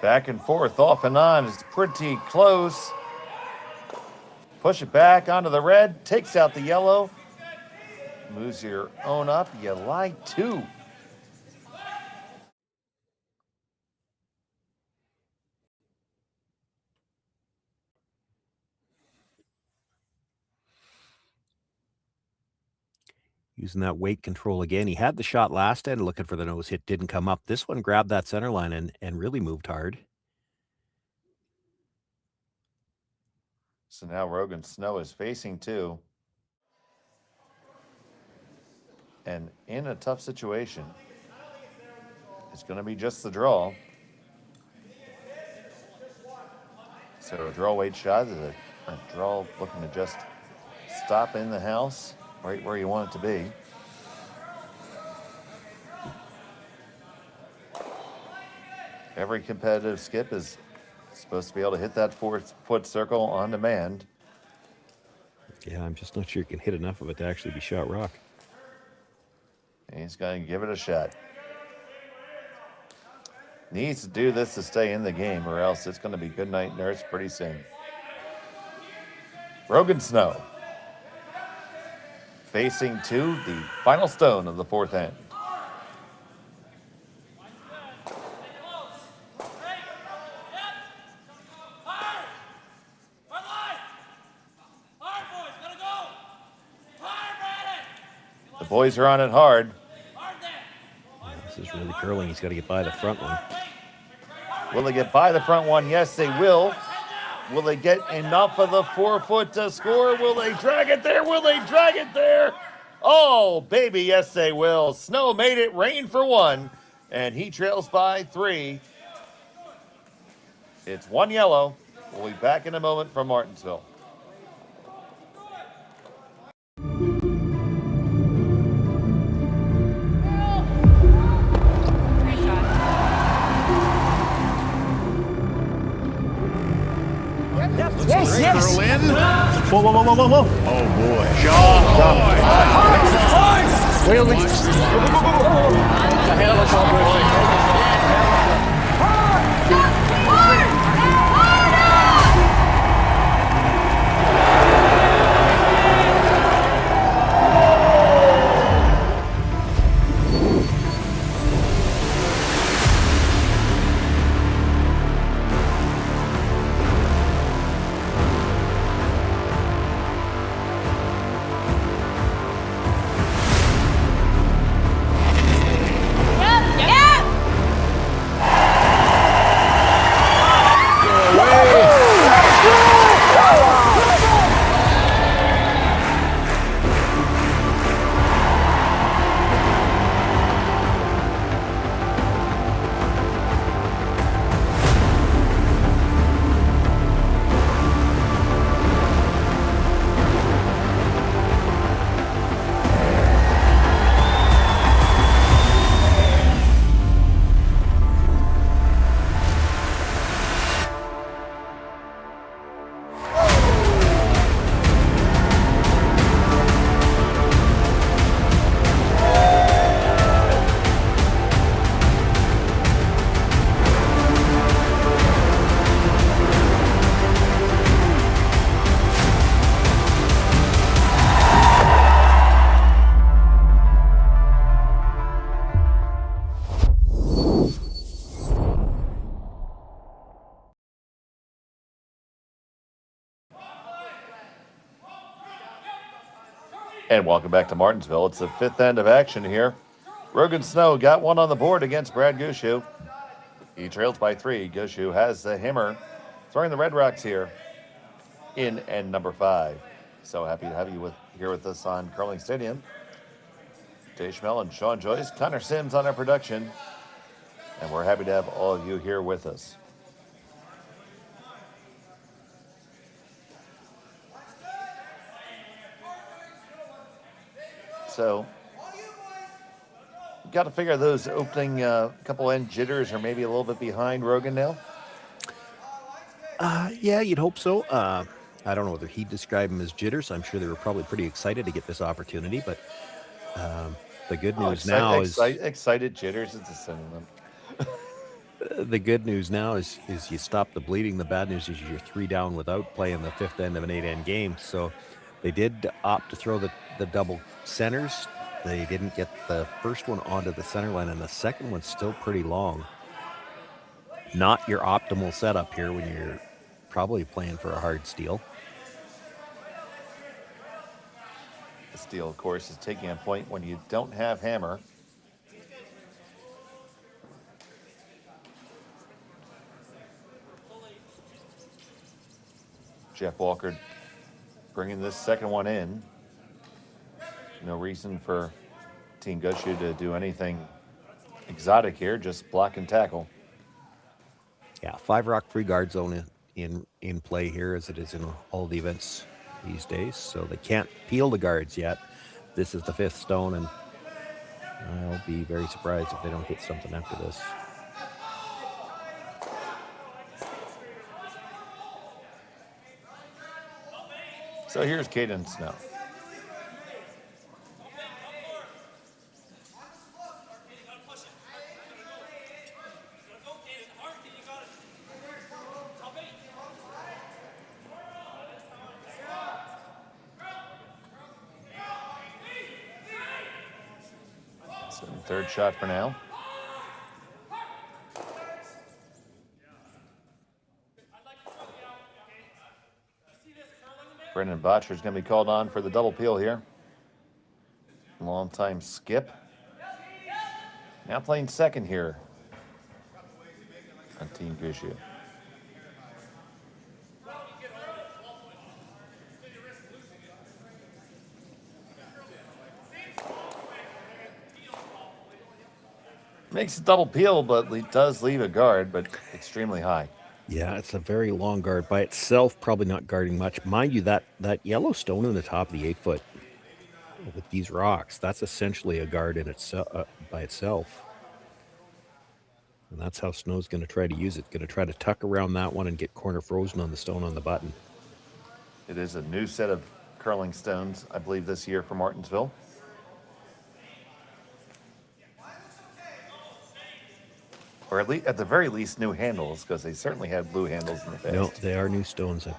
Back and forth, off and on. It's pretty close. Push it back onto the red. Takes out the yellow. Moves your own up. You lie two. Using that weight control again. He had the shot last end, looking for the nose hit, didn't come up. This one grabbed that center line and really moved hard. So now Rogan Snow is facing two. And in a tough situation. It's going to be just the draw. So a draw weight shot is a draw looking to just stop in the house right where you want it to be. Every competitive skip is supposed to be able to hit that 4-foot circle on demand. Yeah, I'm just not sure you can hit enough of it to actually be shot rock. And he's going to give it a shot. Needs to do this to stay in the game, or else it's going to be good night nurse pretty soon. Rogan Snow facing to the final stone of the fourth end. The boys are on it hard. This is really curling. He's got to get by the front one. Will they get by the front one? Yes, they will. Will they get enough of the 4-foot to score? Will they drag it there? Will they drag it there? Oh, baby, yes, they will. Snow made it rain for one, and he trails by 3. It's 1 yellow. We'll be back in a moment from Martensville. Yes. Whoa. Oh, boy. And welcome back to Martensville. It's the fifth end of action here. Rogan Snow got one on the board against Brad Gushue. He trails by 3. Gushue has the hammer, throwing the Red Rocks here in end number 5. So happy to have you here with us on Curling Stadium. Jay Schmel and Sean Joyce, Connor Sims on our production. And we're happy to have all of you here with us. So, got to figure those opening couple end jitters are maybe a little bit behind Rogan now. Yeah, you'd hope so. I don't know whether he'd describe them as jitters. I'm sure they were probably pretty excited to get this opportunity, but the good news now is excited jitters. It's a synonym. The good news now is you stop the bleeding. The bad news is you're 3 down without playing the 5th end of an 8-end game. So they did opt to throw the double centers. They didn't get the first one onto the center line, and the second one's still pretty long. Not your optimal setup here when you're probably playing for a hard steal. The steal, of course, is taking a point when you don't have hammer. Jeff Walker bringing this second one in. No reason for Team Gushue to do anything exotic here, just block and tackle. Yeah, 5 rock free guard zone in play here, as it is in all the events these days. So they can't peel the guards yet. This is the 5th stone, and I'll be very surprised if they don't hit something after this. So here's Caden Snow. So third shot for now. Brendan Botcher's going to be called on for the double peel here. Long time skip. Now playing second here on Team Gushue. Makes a double peel, but does leave a guard, but extremely high. Yeah, it's a very long guard by itself, probably not guarding much. Mind you, that yellow stone in the top of the 8-foot with these rocks, that's essentially a guard in itself by itself. And that's how Snow's going to try to use it. Going to try to tuck around that one and get corner frozen on the stone on the button. It is a new set of curling stones, I believe, this year for Martensville. Or at the very least, new handles, because they certainly had blue handles in the past. No, they are new stones. I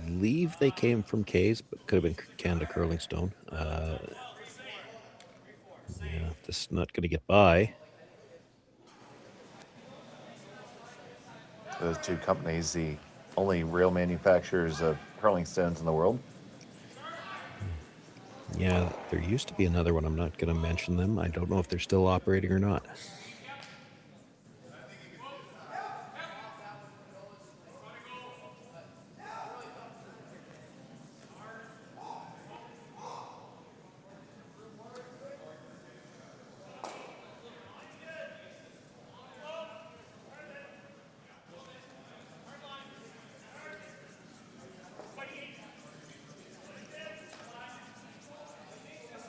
believe they came from K's, but could have been Canada curling stone. Yeah, this is not going to get by. Those two companies, the only real manufacturers of curling stones in the world. Yeah, there used to be another one. I'm not going to mention them. I don't know if they're still operating or not.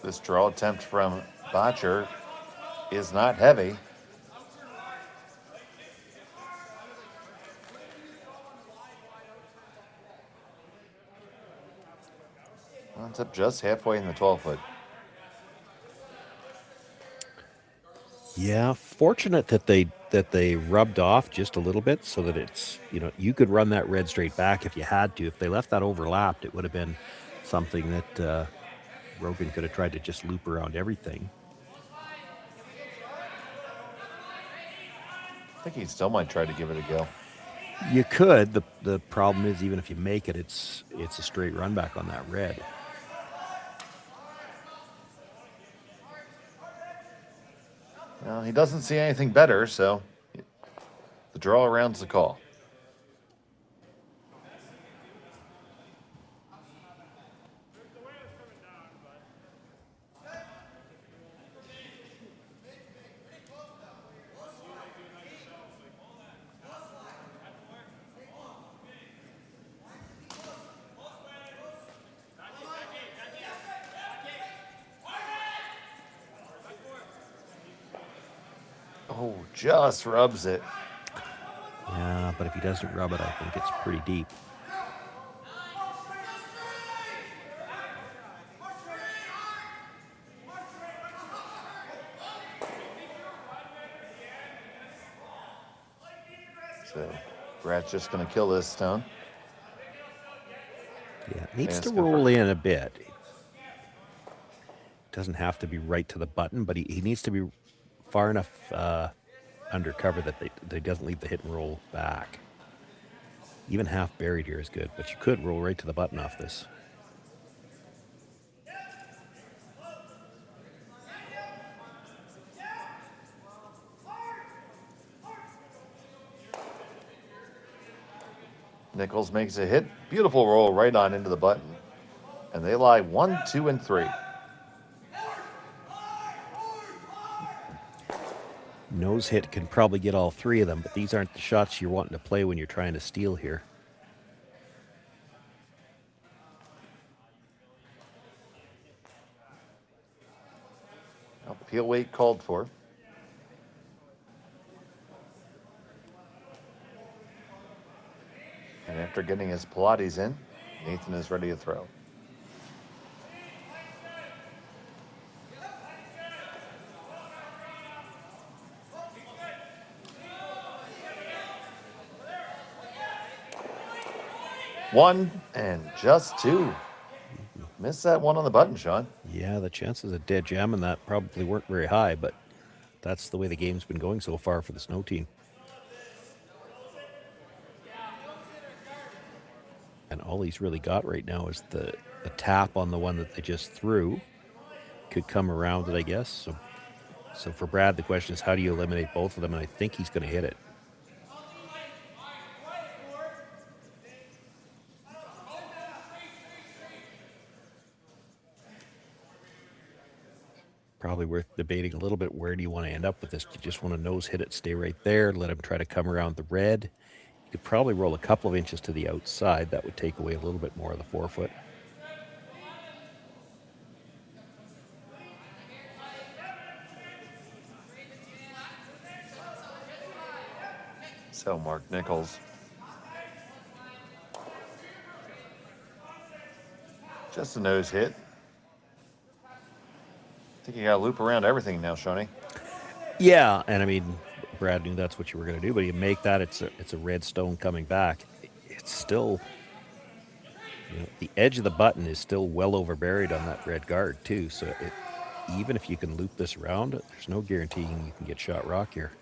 This draw attempt from Botcher is not heavy. Ends up just halfway in the 12-foot. Yeah, fortunate that they rubbed off just a little bit so that it's, you could run that red straight back if you had to. If they left that overlapped, it would have been something that Rogan could have tried to just loop around everything. I think he still might try to give it a go. You could. The problem is, even if you make it, it's a straight run back on that red. Well, he doesn't see anything better, so the draw around's the call. Oh, just rubs it. Yeah, but if he doesn't rub it, I think it's pretty deep. So Brad's just going to kill this stone. Yeah, it needs And to it's gonna- roll in a bit. It doesn't have to be right to the button, but he needs to be far enough undercover that they doesn't leave the hit and roll back. Even half buried here is good, but you could roll right to the button off this. Nichols makes a hit. Beautiful roll right on into the button. And they lie 1, 2, and 3. Nose hit can probably get all three of them, but these aren't the shots you're wanting to play when you're trying to steal here. Well, peel weight called for. And after getting his Pilates in, Nathan is ready to throw. One and just two. Missed that one on the button, Sean. Yeah, the chances of dead jamming that probably weren't very high, but that's the way the game's been going so far for the Snow team. And all he's really got right now is the tap on the one that they just threw. Could come around it, I guess. So for Brad, the question is, how do you eliminate both of them? And I think he's going to hit it. Probably worth debating a little bit. Where do you want to end up with this? Do you just want to nose hit it, stay right there, let him try to come around the red? You could probably roll a couple of inches to the outside. That would take away a little bit more of the forefoot. So Mark Nichols. Just a nose hit. I think you got to loop around everything now, Shoney. Yeah, and I mean, Brad knew that's what you were going to do, but you make that, it's a red stone coming back. It's still, the edge of the button is still well over buried on that red guard too. So even if you can loop this around, there's no guaranteeing you can get shot rock here.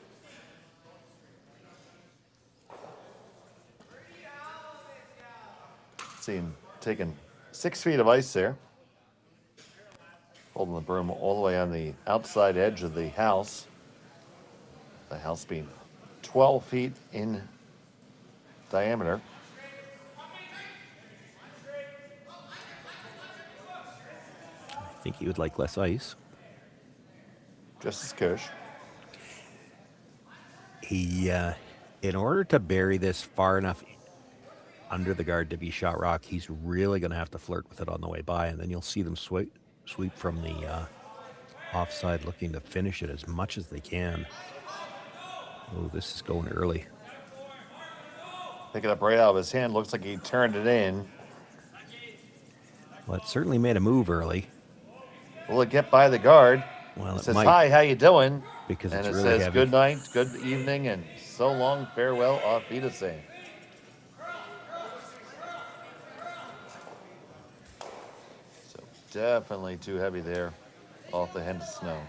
See him taking 6 feet of ice there. Holding the broom all the way on the outside edge of the house. The house being 12 feet in diameter. I think he would like less ice. Just as kush. He, in order to bury this far enough under the guard to be shot rock, he's really going to have to flirt with it on the way by, and then you'll see them sweep from the offside looking to finish it as much as they can. Oh, this is going early. Pick it up right out of his hand. Looks like he turned it in. Well, it certainly made a move early. Will it get by the guard? Well, It it says, might, hi, how you doing? because And it's it really says, heavy. good night, good evening, and so long, farewell, auf Wiedersehen. So definitely too heavy there off the hand of snow.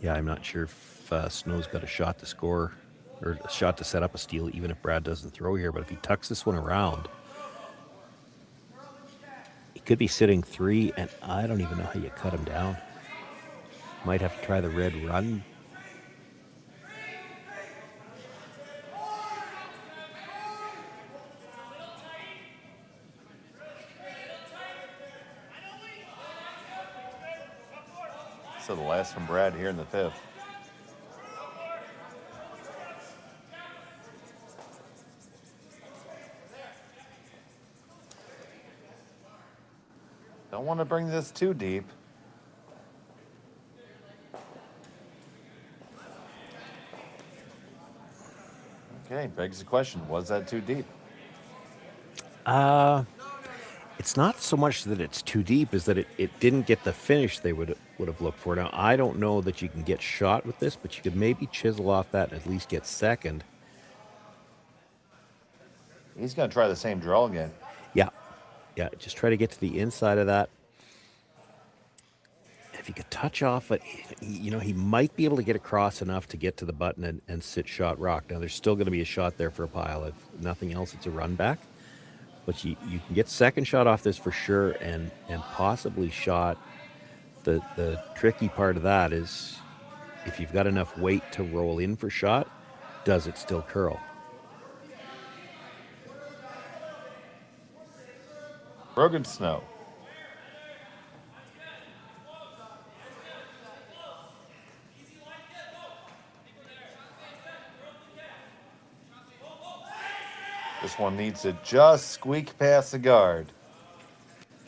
Yeah, I'm not sure if Snow's got a shot to score or a shot to set up a steal, even if Brad doesn't throw here. But if he tucks this one around, he could be sitting 3, and I don't even know how you cut him down. Might have to try the red run. So the last from Brad here in the 5th. Don't want to bring this too deep. Okay, begs the question, was that too deep? It's not so much that it's too deep, is that it didn't get the finish they would have looked for. Now, I don't know that you can get shot with this, but you could maybe chisel off that and at least get second. He's going to try the same draw again. Yeah, just try to get to the inside of that. If you could touch off it, he might be able to get across enough to get to the button and sit shot rock. Now, there's still going to be a shot there for a pile. If nothing else, it's a run back. But you can get second shot off this for sure, and possibly shot. The tricky part of that is if you've got enough weight to roll in for shot, does it still curl? Rogan Snow. This one needs to just squeak past the guard.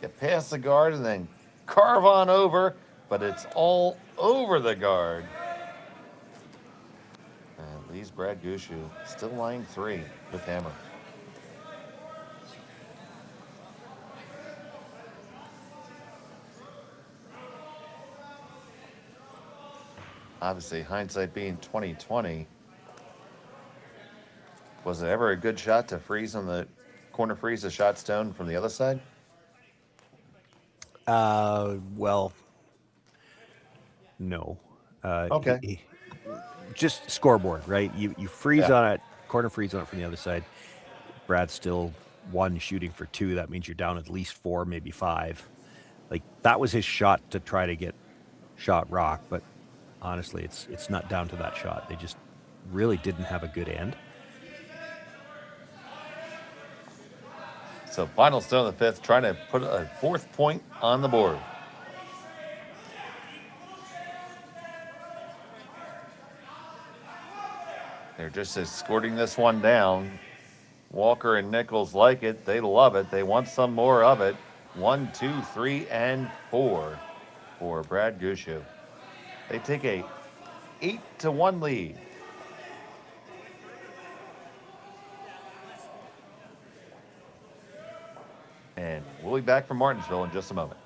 Get past the guard and then carve on over, but it's all over the guard. And leaves Brad Gushue still line 3 with hammer. Obviously, hindsight being 2020, was it ever a good shot to freeze on the corner freeze the shot stone from the other side? Well, no. Okay. Just scoreboard, right? You freeze on it, corner freeze on it from the other side. Brad's still 1 shooting for 2. That means you're down at least 4, maybe 5. Like, that was his shot to try to get shot rock, but honestly, it's not down to that shot. They just really didn't have a good end. So final stone of the 5th, trying to put a 4th point on the board. They're just escorting this one down. Walker and Nichols like it. They love it. They want some more of it. 1, 2, 3, and 4 for Brad Gushue. They take a 8-1 lead. And we'll be back from Martensville in just a moment.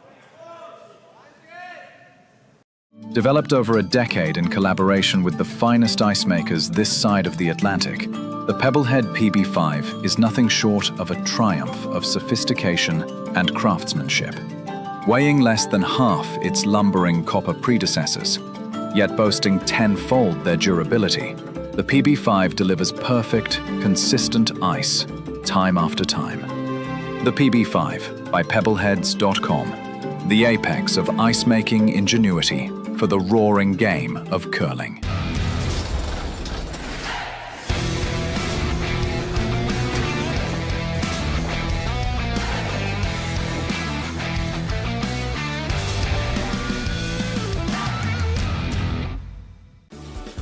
Developed over a decade in collaboration with the finest ice makers this side of the Atlantic, the Pebblehead PB5 is nothing short of a triumph of sophistication and craftsmanship. Weighing less than half its lumbering copper predecessors, yet boasting tenfold their durability, the PB5 delivers perfect, consistent ice, time after time. The PB5 by Pebbleheads.com, the apex of ice-making ingenuity for the roaring game of curling.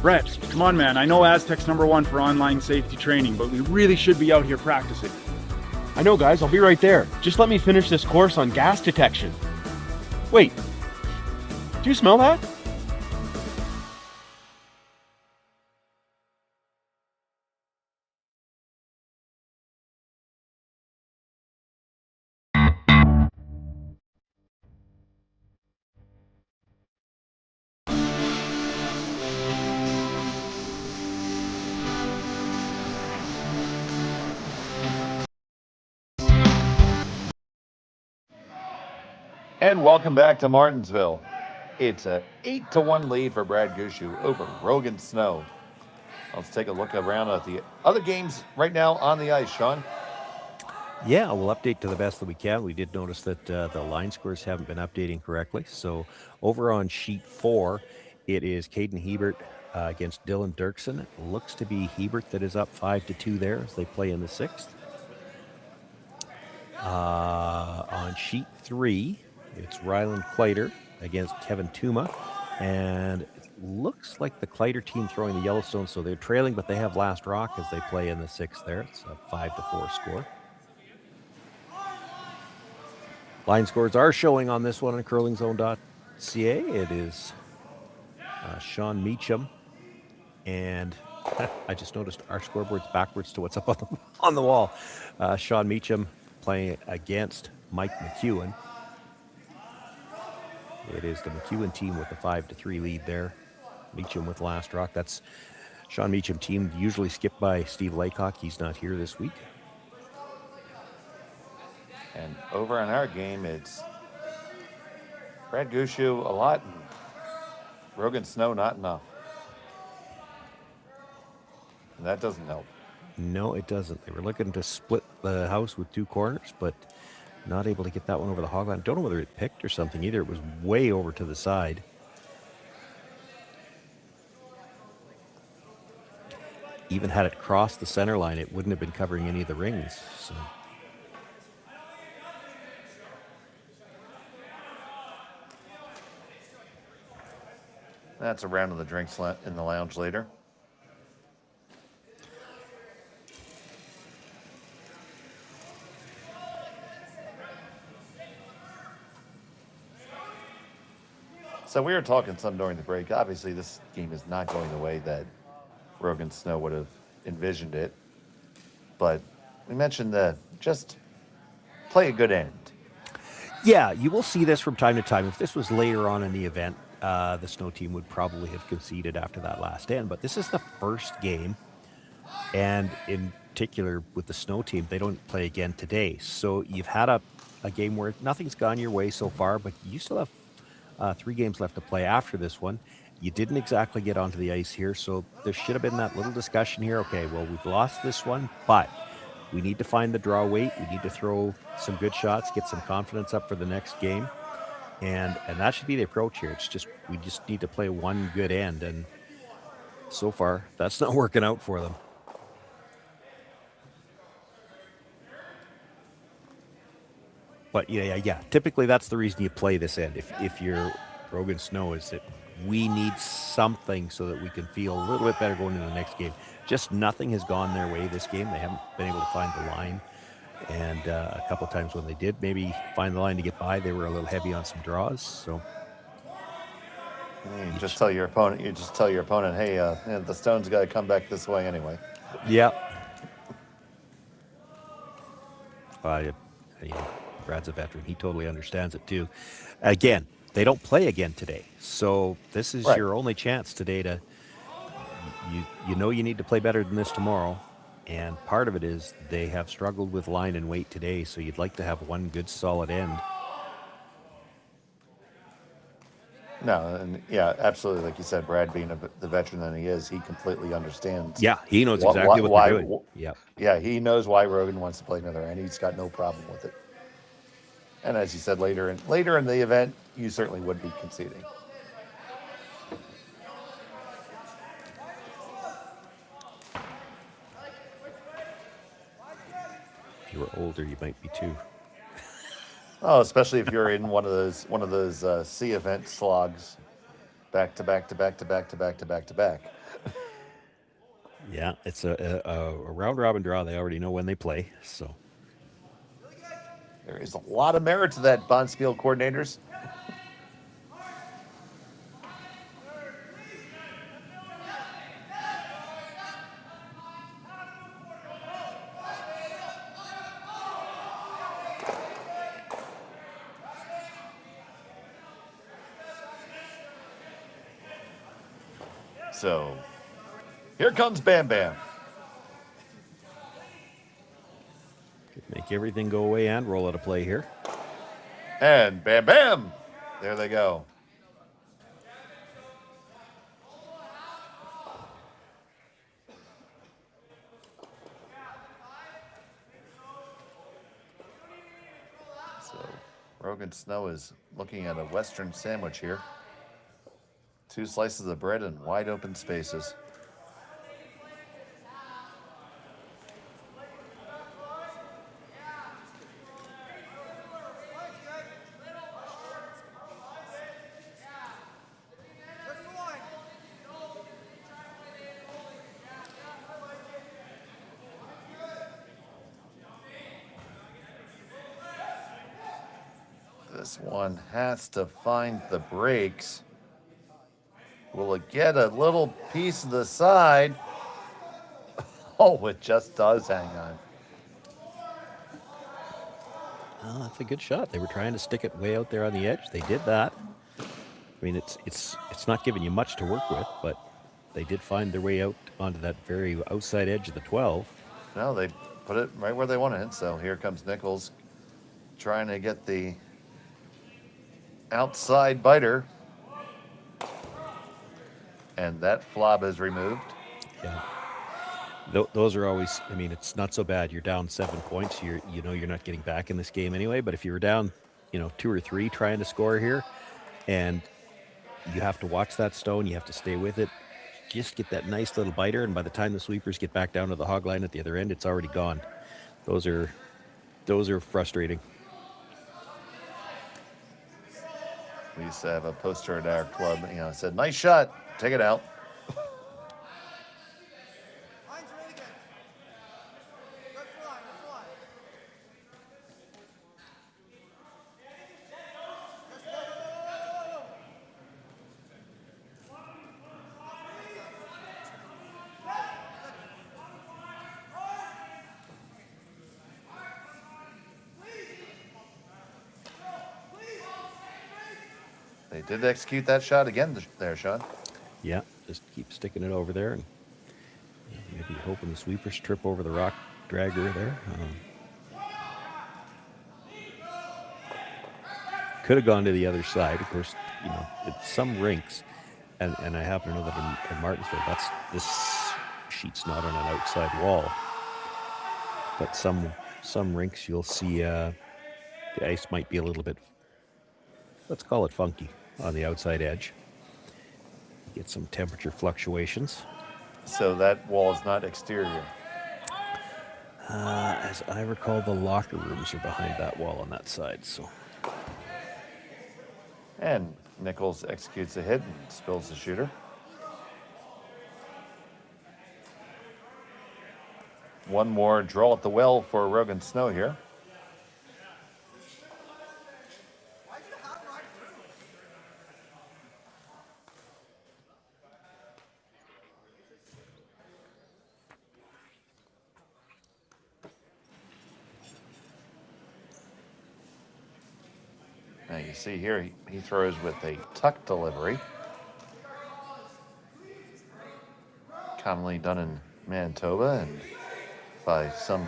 Brett, come on, man. I know Aztec's #1 for online safety training, but we really should be out here practicing. I know, guys. I'll be right there. Just let me finish this course on gas detection. Wait. Do you smell that? And welcome back to Martensville. It's a 8-1 lead for Brad Gushue over Rogan Snow. Let's take a look around at the other games right now on the ice, Sean. Yeah, we'll update to the best that we can. We did notice that the line scores haven't been updating correctly. So over on sheet 4, it is Caden Hebert against Dylan Dirksen. It looks to be Hebert that is up 5-2 there as they play in the 6th. On sheet 3, it's Ryland Clyder against Kevin Tuma. And it looks like the Clyder team throwing the Yellowstone, so they're trailing, but they have last rock as they play in the 6th there. It's a 5-4 score. Line scores are showing on this one on curlingzone.ca. It is Sean Meacham and I just noticed our scoreboard's backwards to what's up on the wall. Sean Meacham playing against Mike McEwen. It is the McEwen team with the 5-3 lead there. Meacham with last rock. That's Sean Meacham team, usually skipped by Steve Laycock. He's not here this week. And over on our game, it's Brad Gushue a lot, and Rogan Snow not enough. And that doesn't help. No, it doesn't. They were looking to split the house with two corners, but not able to get that one over the hog line. Don't know whether it picked or something either. It was way over to the side. Even had it crossed the center line, it wouldn't have been covering any of the rings. So. That's a round of the drinks in the lounge later. So we were talking some during the break. Obviously, this game is not going the way that Rogan Snow would have envisioned it. But we mentioned that just play a good end. Yeah, you will see this from time to time. If this was later on in the event, the Snow team would probably have conceded after that last end. But this is the first game. And in particular with the Snow team, they don't play again today. So you've had a game where nothing's gone your way so far, but you still have 3 games left to play after this one. You didn't exactly get onto the ice here, so there should have been that little discussion here. Okay, well, we've lost this one, but we need to find the draw weight. We need to throw some good shots, get some confidence up for the next game. And that should be the approach here. It's just, we just need to play one good end. And so far, that's not working out for them. But yeah. Typically, that's the reason you play this end. If you're Rogan Snow, is that we need something so that we can feel a little bit better going into the next game. Just nothing has gone their way this game. They haven't been able to find the line. And a couple of times when they did maybe find the line to get by, they were a little heavy on some draws. So you just tell your opponent. Hey, the Stone's got to come back this way anyway. Yeah. Brad's a veteran. He totally understands it too. Again, they don't play again today. So this is your only chance today to, you need to play better than this tomorrow. And part of it is they have struggled with line and weight today. So you'd like to have one good solid end. No, and yeah, absolutely. Like you said, Brad being the veteran that he is, he completely understands. Yeah, he knows exactly what they're doing. Yeah, he knows why Rogan wants to play another end. He's got no problem with it. And as you said, later in the event, you certainly would be conceding. If you were older, you might be too. Oh, especially if you're in one of those C event slogs, back to back to back to back to back to back to back. Yeah, it's a round robin draw. They already know when they play, so. There is a lot of merit to that, Bonspiel coordinators. So, here comes Bam Bam. Make everything go away and roll out a play here. And Bam Bam! There they go. So, Rogan Snow is looking at a Western sandwich here. 2 slices of bread in wide open spaces. This one has to find the brakes. Will it get a little piece of the side? Oh, it just does hang on. Oh, that's a good shot. They were trying to stick it way out there on the edge. They did that. I mean, it's not giving you much to work with, but they did find their way out onto that very outside edge of the 12. No, they put it right where they wanted it. So here comes Nichols trying to get the outside biter. And that flob is removed. Yeah. Those are always, I mean, it's not so bad. You're down 7 points. You're not getting back in this game anyway. But if you were down, 2 or 3 trying to score here, and you have to watch that stone, you have to stay with it, just get that nice little biter. And by the time the sweepers get back down to the hog line at the other end, it's already gone. Those are frustrating. We used to have a poster at our club, it said, "Nice shot, take it out." They did execute that shot again there, Sean. Yeah, just keep sticking it over there, and maybe hoping the sweepers trip over the rock dragger there. Could have gone to the other side. Of course, it's some rinks, and I happen to know that in Martensville, this sheet's not on an outside wall. But some rinks you'll see the ice might be a little bit, let's call it funky, on the outside edge. Get some temperature fluctuations. So that wall is not exterior. As I recall, the locker rooms are behind that wall on that side. So. And Nichols executes a hit and spills the shooter. One more draw at the well for Rogan Snow here. Now you see here, he throws with a tuck delivery. Commonly done in Manitoba and by some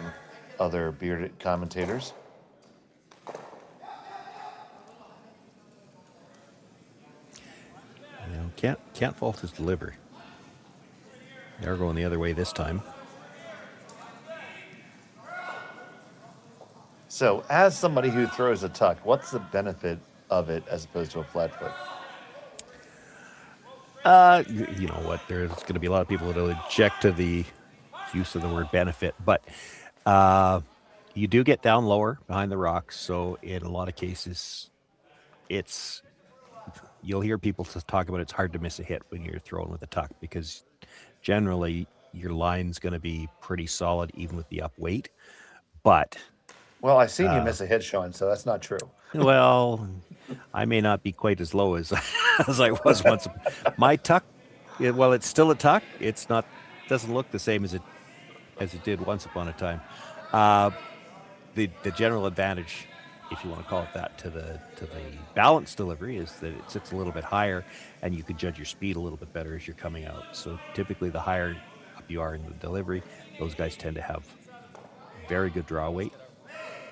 other bearded commentators. Can't fault his delivery. They're going the other way this time. So, as somebody who throws a tuck, what's the benefit of it as opposed to a flat foot? You know what? There's going to be a lot of people that will object to the use of the word benefit, but you do get down lower behind the rocks. So, in a lot of cases, you'll hear people talk about it's hard to miss a hit when you're throwing with a tuck because generally your line's going to be pretty solid even with the up weight. But well, I've seen you miss a hit, Sean, so that's not true. Well, I may not be quite as low as as I was once. My tuck, well, it's still a tuck. It's not doesn't look the same as it did once upon a time. The general advantage, if you want to call it that, to the balance delivery is that it sits a little bit higher, and you can judge your speed a little bit better as you're coming out. So typically, the higher up you are in the delivery, those guys tend to have very good draw weight.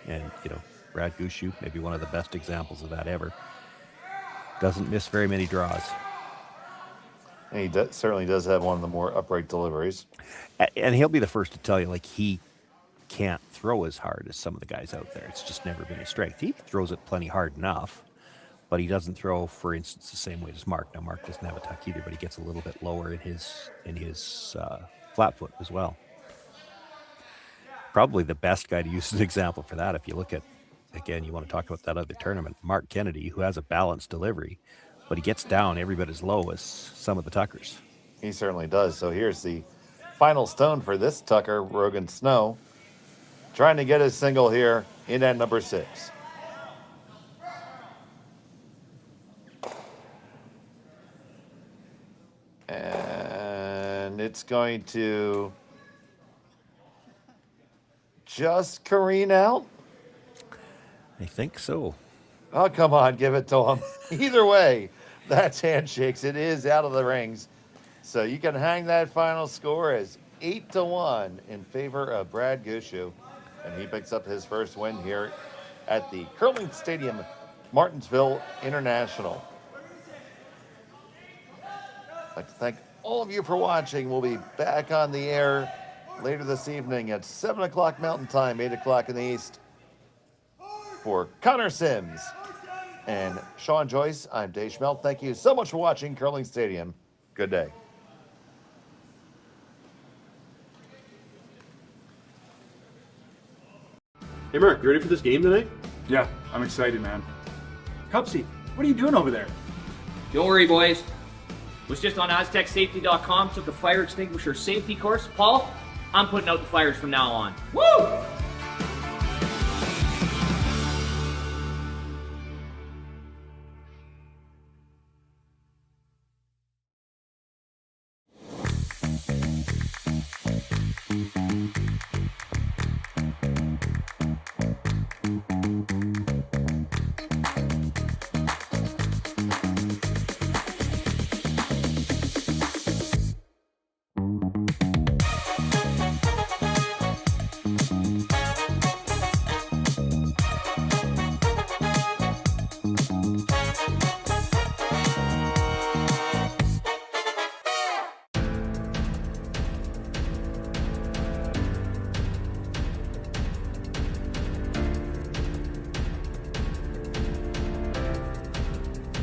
And Brad Gushue, maybe one of the best examples of that ever, doesn't miss very many draws. And he certainly does have one of the more upright deliveries. And he'll be the first to tell you, he can't throw as hard as some of the guys out there. It's just never been his strength. He throws it plenty hard enough, but he doesn't throw, for instance, the same way as Mark. Now, Mark doesn't have a tuck either, but he gets a little bit lower in his flat foot as well. Probably the best guy to use as an example for that, if you look at, again, you want to talk about that other tournament, Mark Kennedy, who has a balanced delivery, but he gets down every bit as low as some of the tuckers. He certainly does. So here's the final stone for this tucker, Rogan Snow, trying to get his single here in at number 6. And it's going to just careen out? I think so. Oh, come on, give it to him. Either way, that's handshakes. It is out of the rings. So you can hang that final score as 8-1 in favor of Brad Gushue. And he picks up his first win here at the Curling Stadium, Martensville International. I'd like to thank all of you for watching. We'll be back on the air later this evening at 7 o'clock Mountain Time, 8 o'clock in the East. For Connor Sims and Sean Joyce, I'm Dave Schmelt. Thank you so much for watching Curling Stadium. Good day. Hey, Mark, you ready for this game tonight? Yeah, I'm excited, man. Cupsy, what are you doing over there? Don't worry, boys. Was just on AztecSafety.com, took a fire extinguisher safety course. Paul, I'm putting out the fires from now on. Woo!